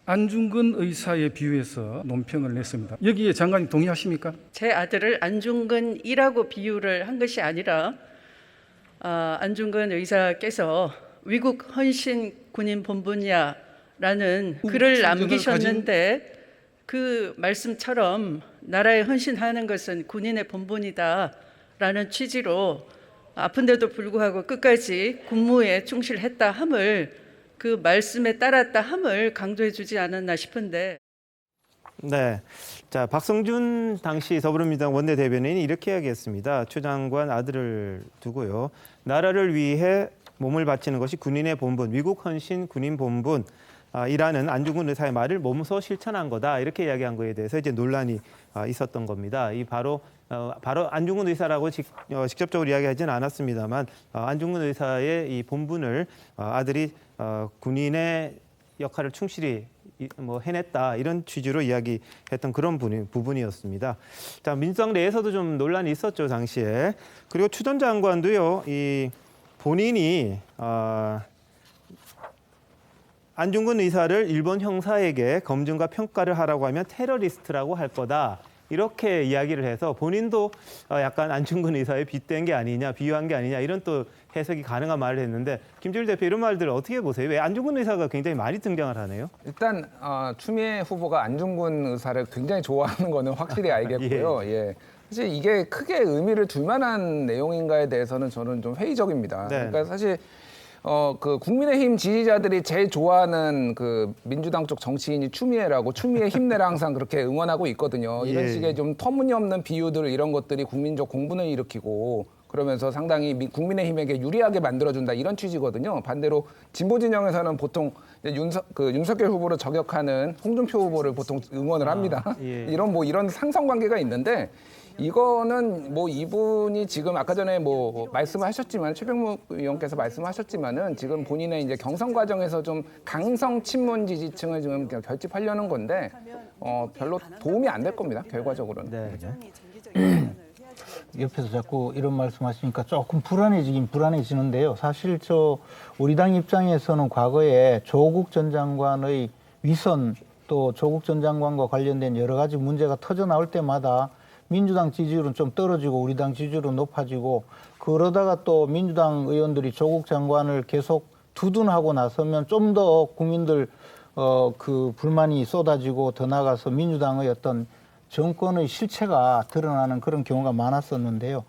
안중근 의사에 비유해서 논평을 냈습니다. 여기에 장관님 동의하십니까? 제 아들을 안중근이라고 비유를 한 것이 아니라 안중근 의사께서 위국 헌신 군인 본분이야라는 글을 남기셨는데 그 말씀처럼 나라에 헌신하는 것은 군인의 본분이다라는 취지로 아픈데도 불구하고 끝까지 군무에 충실했다 함을, 그 말씀에 따랐다 함을 강조해 주지 않았나 싶은데. 네, 자, 박성준 당시 더불어민주당 원내대변인이 이렇게 이야기했습니다. 추 장관 아들을 두고요. 나라를 위해 몸을 바치는 것이 군인의 본분, 위국 헌신 군인 본분. 이라는 안중근 의사의 말을 몸소 실천한 거다, 이렇게 이야기한 거에 대해서 이제 논란이 있었던 겁니다. 이 바로 안중근 의사라고 직접적으로 이야기하지는 않았습니다만 안중근 의사의 이 본분을 아들이 군인의 역할을 충실히 해냈다, 이런 취지로 이야기했던 그런 부분이었습니다. 자, 민주당 내에서도 좀 논란이 있었죠, 당시에. 그리고 추 전 장관도요, 이 본인이 안중근 의사를 일본 형사에게 검증과 평가를 하라고 하면 테러리스트라고 할 거다, 이렇게 이야기를 해서 본인도 약간 안중근 의사에 빗댄 게 아니냐, 비유한 게 아니냐, 이런 또 해석이 가능한 말을 했는데, 김준일 대표 이런 말들 어떻게 보세요? 왜 안중근 의사가 굉장히 많이 등장을 하네요? 일단 추미애 후보가 안중근 의사를 굉장히 좋아하는 거는 확실히 알겠고요. 예. 사실 이게 크게 의미를 둘 만한 내용인가에 대해서는 저는 좀 회의적입니다. 그러니까 사실 그 국민의힘 지지자들이 제일 좋아하는 그 민주당 쪽 정치인이 추미애라고, 추미애 힘내라 항상 그렇게 응원하고 있거든요. 이런 식의 좀 터무니없는 비유들, 이런 것들이 국민적 공분을 일으키고, 그러면서 상당히 국민의힘에게 유리하게 만들어준다 이런 취지거든요. 반대로 진보 진영에서는 보통 윤석열 후보를 저격하는 홍준표 후보를 보통 응원을 합니다. 예. 이런 상성관계가 있는데 이거는 뭐 이분이 지금 아까 전에 뭐 말씀하셨지만 최병무 의원께서 말씀하셨지만은 지금 본인의 이제 경선 과정에서 좀 강성 친문 지지층을 지금 결집하려는 건데 별로 도움이 안 될 겁니다. 결과적으로는. 네. 옆에서 자꾸 이런 말씀하시니까 조금 불안해지는데요. 사실 우리 당 입장에서는 과거에 조국 전 장관의 위선 또 조국 전 장관과 관련된 여러 가지 문제가 터져 나올 때마다 민주당 지지율은 좀 떨어지고 우리 당 지지율은 높아지고 그러다가 또 민주당 의원들이 조국 장관을 계속 두둔하고 나서면 좀 더 국민들 그 불만이 쏟아지고 더 나아가서 민주당의 어떤 정권의 실체가 드러나는 그런 경우가 많았었는데요.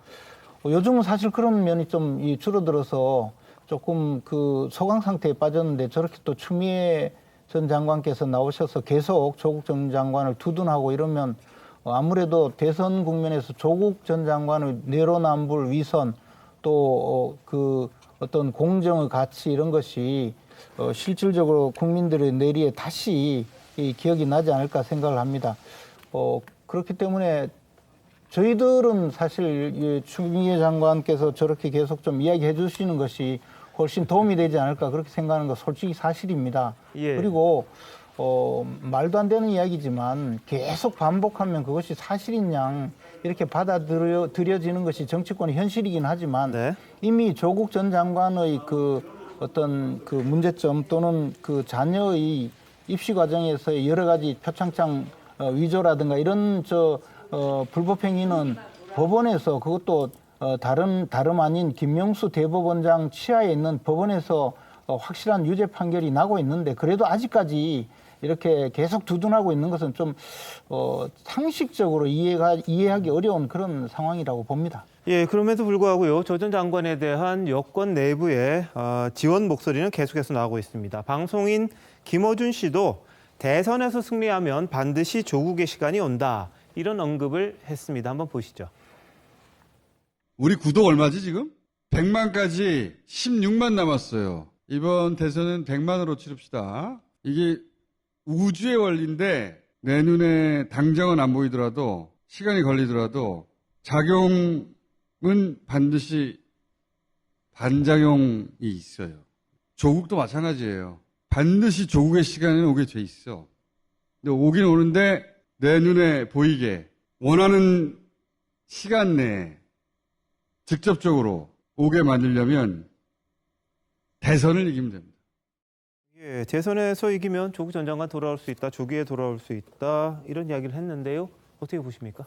요즘은 사실 그런 면이 좀 줄어들어서 조금 그 소강 상태에 빠졌는데 저렇게 또 추미애 전 장관께서 나오셔서 계속 조국 전 장관을 두둔하고 이러면 아무래도 대선 국면에서 조국 전 장관의 내로남불 위선 또 그 어떤 공정의 가치 이런 것이 실질적으로 국민들의 뇌리에 다시 기억이 나지 않을까 생각을 합니다. 그렇기 때문에 저희들은 사실 추미애 장관께서 저렇게 계속 좀 이야기해 주시는 것이 훨씬 도움이 되지 않을까 그렇게 생각하는 건 솔직히 사실입니다. 예. 그리고 말도 안 되는 이야기지만 계속 반복하면 그것이 사실인 양 이렇게 받아들여지는 것이 정치권의 현실이긴 하지만 네. 이미 조국 전 장관의 그 어떤 그 문제점 또는 그 자녀의 입시 과정에서의 여러 가지 표창장 위조라든가 이런 불법 행위는 법원에서 그것도 다름 아닌 김명수 대법원장 치하에 있는 법원에서 확실한 유죄 판결이 나고 있는데 그래도 아직까지 이렇게 계속 두둔하고 있는 것은 좀 상식적으로 이해하기 어려운 그런 상황이라고 봅니다. 예, 그럼에도 불구하고요. 조 전 장관에 대한 여권 내부의 지원 목소리는 계속해서 나오고 있습니다. 방송인 김어준 씨도 대선에서 승리하면 반드시 조국의 시간이 온다. 이런 언급을 했습니다. 한번 보시죠. 우리 구독 얼마지 지금? 100만까지 16만 남았어요. 이번 대선은 100만으로 치릅시다. 이게 우주의 원리인데 내 눈에 당장은 안 보이더라도 시간이 걸리더라도 작용은 반드시 반작용이 있어요. 조국도 마찬가지예요. 반드시 조국의 시간은 오게 돼 있어. 근데 오긴 오는데 내 눈에 보이게 원하는 시간 내에 직접적으로 오게 만들려면 대선을 이기면 됩니다. 예, 대선에서 이기면 조국 전 장관 돌아올 수 있다, 조기에 돌아올 수 있다 이런 이야기를 했는데요. 어떻게 보십니까?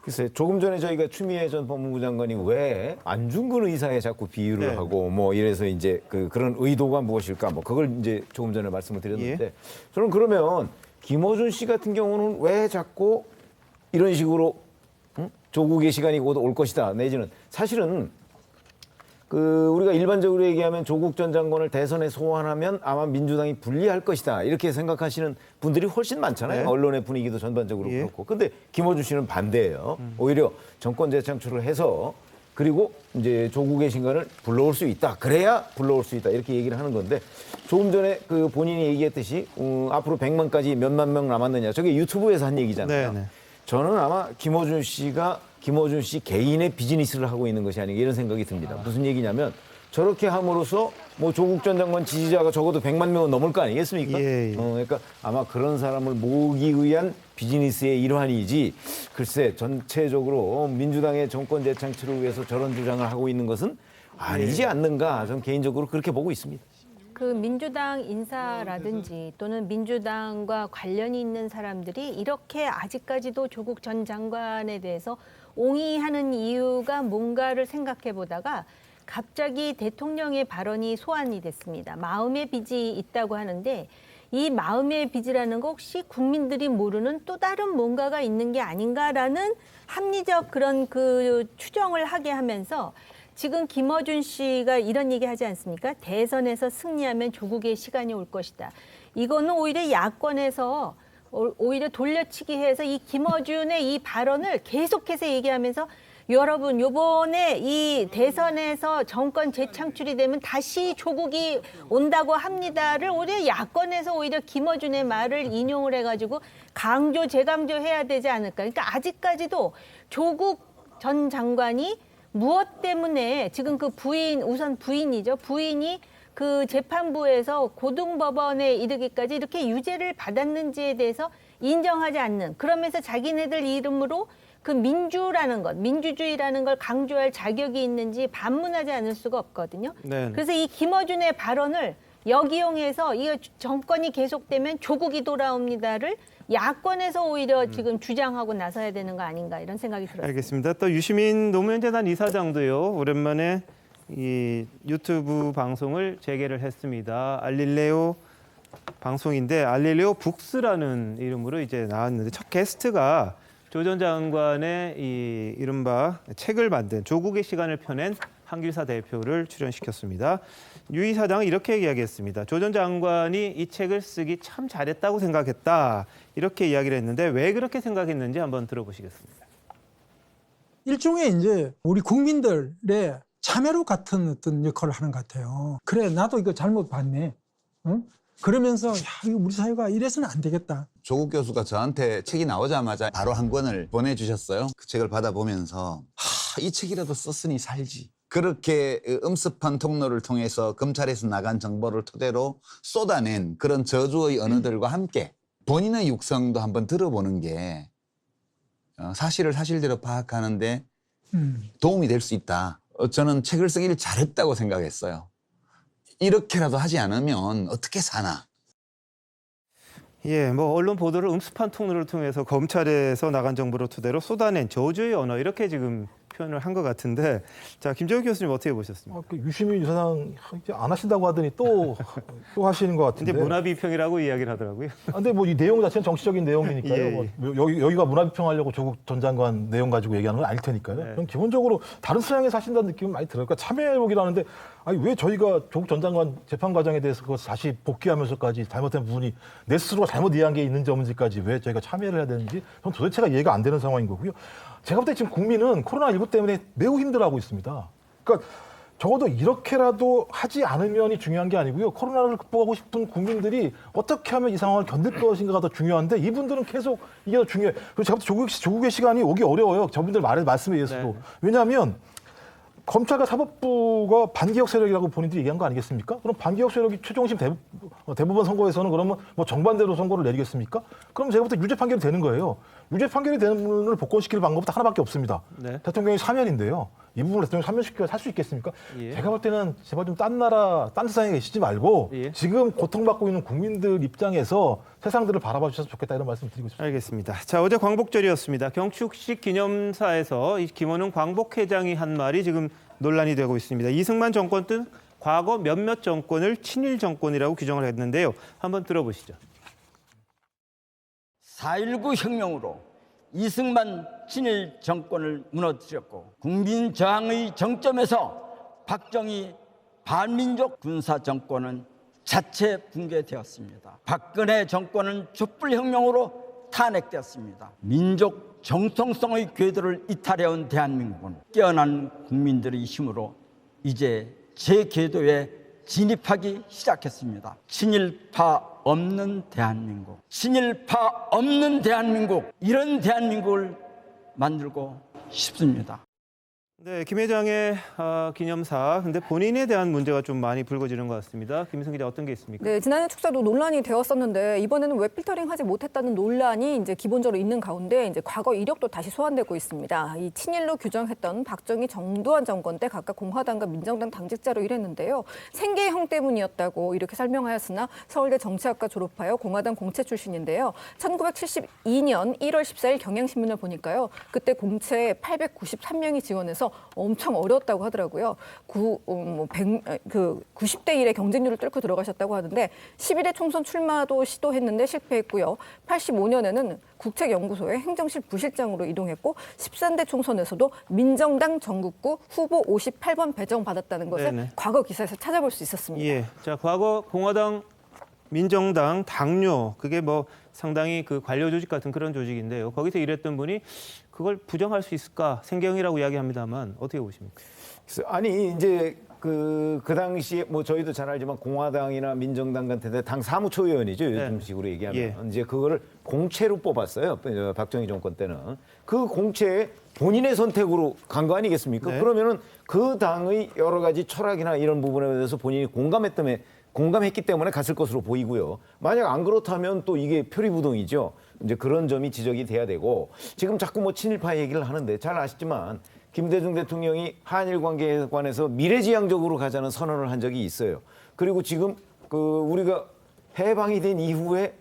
글쎄, 조금 전에 저희가 추미애 전 법무부 장관이 왜 안중근 의사에 자꾸 비유를 하고 뭐 이래서 이제 그런 의도가 무엇일까 뭐 그걸 이제 조금 전에 말씀을 드렸는데 저는 그러면 김어준 씨 같은 경우는 왜 자꾸 이런 식으로 조국의 시간이 곧 올 것이다 내지는 사실은 우리가 일반적으로 얘기하면 조국 전 장관을 대선에 소환하면 아마 민주당이 불리할 것이다 이렇게 생각하시는 분들이 훨씬 많잖아요. 언론의 분위기도 전반적으로 그렇고. 근데 김어준 씨는 반대예요. 오히려 정권 재창출을 해서 그리고 이제 조국의 시간을 불러올 수 있다. 그래야 불러올 수 있다. 이렇게 얘기를 하는 건데 조금 전에 본인이 얘기했듯이 앞으로 100만까지 몇만 명 남았느냐. 저게 유튜브에서 한 얘기잖아요. 네네. 저는 아마 김어준 씨 개인의 비즈니스를 하고 있는 것이 아닌가 이런 생각이 듭니다. 무슨 얘기냐면 저렇게 함으로써 뭐 조국 전 장관 지지자가 적어도 100만 명은 넘을 거 아니겠습니까? 예. 그러니까 아마 그런 사람을 모으기 위한 비즈니스의 일환이지 글쎄 전체적으로 민주당의 정권 재창출을 위해서 저런 주장을 하고 있는 것은 아니지 않는가 저는 개인적으로 그렇게 보고 있습니다. 그 민주당 인사라든지 또는 민주당과 관련이 있는 사람들이 이렇게 아직까지도 조국 전 장관에 대해서 옹이하는 이유가 뭔가를 생각해 보다가 갑자기 대통령의 발언이 소환이 됐습니다. 마음의 빚이 있다고 하는데 이 마음의 빚이라는 거 혹시 국민들이 모르는 또 다른 뭔가가 있는 게 아닌가라는 합리적 그런 추정을 하게 하면서 지금 김어준 씨가 이런 얘기 하지 않습니까? 대선에서 승리하면 조국의 시간이 올 것이다. 이거는 오히려 야권에서 오히려 돌려치기 해서 이 김어준의 이 발언을 계속해서 얘기하면서 여러분 요번에 이 대선에서 정권 재창출이 되면 다시 조국이 온다고 합니다를 오히려 야권에서 오히려 김어준의 말을 인용을 해가지고 재강조해야 되지 않을까. 그러니까 아직까지도 조국 전 장관이 무엇 때문에 지금 그 우선 부인이죠. 부인이 그 재판부에서 고등법원에 이르기까지 이렇게 유죄를 받았는지에 대해서 인정하지 않는, 그러면서 자기네들 이름으로 그 민주주의라는 걸 강조할 자격이 있는지 반문하지 않을 수가 없거든요. 네. 그래서 이 김어준의 발언을 역이용해서 이 정권이 계속되면 조국이 돌아옵니다를 야권에서 오히려 지금 주장하고 나서야 되는 거 아닌가 이런 생각이 들어요. 알겠습니다. 또 유시민 노무현재단 이사장도요. 오랜만에 이 유튜브 방송을 재개를 했습니다. 알릴레오 방송인데 알릴레오 북스라는 이름으로 이제 나왔는데 첫 게스트가 조 전 장관의 이 이른바 책을 만든 조국의 시간을 펴낸 한길사 대표를 출연시켰습니다. 유 이사장은 이렇게 이야기했습니다. 조 전 장관이 이 책을 쓰기 참 잘했다고 생각했다. 이렇게 이야기를 했는데 왜 그렇게 생각했는지 한번 들어보시겠습니다. 일종의 이제 우리 국민들의 참여로 같은 어떤 역할을 하는 것 같아요. 그래, 나도 이거 잘못 봤네. 응? 그러면서 이거 우리 사회가 이래서는 안 되겠다. 조국 교수가 저한테 책이 나오자마자 바로 한 권을 보내주셨어요. 그 책을 받아보면서 이 책이라도 썼으니 살지. 그렇게 음습한 통로를 통해서 검찰에서 나간 정보를 토대로 쏟아낸 그런 저주의 언어들과 함께 본인의 육성도 한번 들어보는 게 사실을 사실대로 파악하는데 도움이 될 수 있다. 저는 책을 쓰기를 잘했다고 생각했어요. 이렇게라도 하지 않으면 어떻게 사나. 예, 뭐 언론 보도를 음습한 통로를 통해서 검찰에서 나간 정보를 토대로 쏟아낸 저주의 언어 이렇게 지금 표현을 한 것 같은데, 자 김정욱 교수님 어떻게 보셨습니까? 유시민 이사장 안 하신다고 하더니 또 하시는 것 같은데. 이제 문화비평이라고 이야기를 하더라고요. 근데 뭐 이 내용 자체는 정치적인 내용이니까요. 예. 뭐 여기가 문화비평하려고 조국 전 장관 내용 가지고 얘기하는 건 아닐 테니까요. 네. 그럼 기본적으로 다른 서양에 사신다는 느낌은 많이 들어요. 그러니까 참여해보기로 하는데 아니 왜 저희가 조국 전 장관 재판 과정에 대해서 그걸 다시 복귀하면서까지 잘못된 부분이 내 스스로가 잘못 이해한 게 있는지 없는지까지 왜 저희가 참여를 해야 되는지 저는 도대체가 이해가 안 되는 상황인 거고요. 제가 볼 때 지금 국민은 코로나19 때문에 매우 힘들어하고 있습니다. 그러니까 적어도 이렇게라도 하지 않으면이 중요한 게 아니고요. 코로나를 극복하고 싶은 국민들이 어떻게 하면 이 상황을 견딜 것인가가 더 중요한데 이분들은 계속 이게 더 중요해요. 그리고 제가 볼 때 조국의 시간이 오기 어려워요. 저분들 말씀에 의해서도. 네. 왜냐하면 검찰과 사법부가 반기역 세력이라고 본인들이 얘기한 거 아니겠습니까? 그럼 반기역 세력이 최종심 대법원 선고에서는 그러면 뭐 정반대로 선고를 내리겠습니까? 그럼 제가 볼 때 유죄 판결이 되는 거예요. 유죄 판결이 되는 부분을 복권시킬 방법은 하나밖에 없습니다. 네. 대통령이 사면인데요. 이 부분을 대통령이 사면시켜 살 수 있겠습니까? 예. 제가 볼 때는 제발 좀 딴 나라, 딴 세상에 계시지 말고 예. 지금 고통받고 있는 국민들 입장에서 세상들을 바라봐 주셔서 좋겠다 이런 말씀 드리고 싶습니다. 알겠습니다. 자, 어제 광복절이었습니다. 경축식 기념사에서 이 김원훈 광복회장이 한 말이 지금 논란이 되고 있습니다. 이승만 정권 등 과거 몇몇 정권을 친일 정권이라고 규정을 했는데요. 한번 들어보시죠. 4.19 혁명으로 이승만 친일 정권을 무너뜨렸고 국민 저항의 정점에서 박정희 반민족 군사 정권은 자체 붕괴되었습니다. 박근혜 정권은 촛불혁명으로 탄핵되었습니다. 민족 정통성의 궤도를 이탈해온 대한민국은 깨어난 국민들의 힘으로 이제 제 궤도에 진입하기 시작했습니다. 친일파 없는 대한민국, 친일파 없는 대한민국, 이런 대한민국을 만들고 싶습니다. 네, 김 회장의 기념사. 근데 본인에 대한 문제가 좀 많이 불거지는 것 같습니다. 김희성 기자 어떤 게 있습니까? 네, 지난해 축사도 논란이 되었었는데 이번에는 왜 필터링하지 못했다는 논란이 이제 기본적으로 있는 가운데 이제 과거 이력도 다시 소환되고 있습니다. 이 친일로 규정했던 박정희, 정두환 정권 때 각각 공화당과 민정당 당직자로 일했는데요. 생계형 때문이었다고 이렇게 설명하였으나 서울대 정치학과 졸업하여 공화당 공채 출신인데요. 1972년 1월 14일 경향신문을 보니까요. 그때 공채에 893명이 지원해서 엄청 어려웠다고 하더라고요. 90대 1의 경쟁률을 뚫고 들어가셨다고 하는데 11회 총선 출마도 시도했는데 실패했고요. 85년에는 국책연구소의 행정실 부실장으로 이동했고 13대 총선에서도 민정당 전국구 후보 58번 배정받았다는 것을 네네. 과거 기사에서 찾아볼 수 있었습니다. 예, 자 과거 공화당 민정당 당뇨 그게 뭐 상당히 그 관료 조직 같은 그런 조직인데요. 거기서 일했던 분이 그걸 부정할 수 있을까? 생경이라고 이야기합니다만 어떻게 보십니까? 아니 이제 그 당시에 뭐 저희도 잘 알지만 공화당이나 민정당 같은 당 사무총회의원이죠. 요즘식으로 얘기하면 이제 그거를 공채로 뽑았어요. 박정희 정권 때는 그 공채에 본인의 선택으로 간 거 아니겠습니까? 그러면은 그 당의 여러 가지 철학이나 이런 부분에 대해서 본인이 공감했기 때문에 갔을 것으로 보이고요. 만약 안 그렇다면 또 이게 표리부동이죠. 이제 그런 점이 지적이 돼야 되고 지금 자꾸 뭐 친일파 얘기를 하는데 잘 아시지만 김대중 대통령이 한일 관계에 관해서 미래지향적으로 가자는 선언을 한 적이 있어요. 그리고 지금 우리가 해방이 된 이후에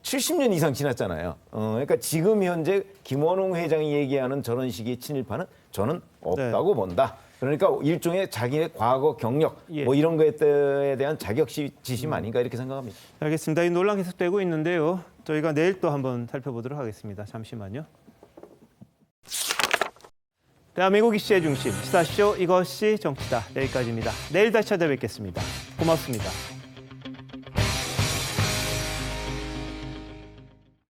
70년 이상 지났잖아요. 그러니까 지금 현재 김원웅 회장이 얘기하는 저런 식의 친일파는 저는 없다고 본다. 그러니까 일종의 자기의 과거 경력 뭐 이런 거에 대한 자격지심 아닌가 이렇게 생각합니다. 알겠습니다. 이 논란 계속되고 있는데요. 저희가 내일 또 한번 살펴보도록 하겠습니다. 잠시만요. 대한민국 이슈의 중심 시사쇼 이것이 정치다. 여기까지입니다. 내일 다시 찾아뵙겠습니다. 고맙습니다.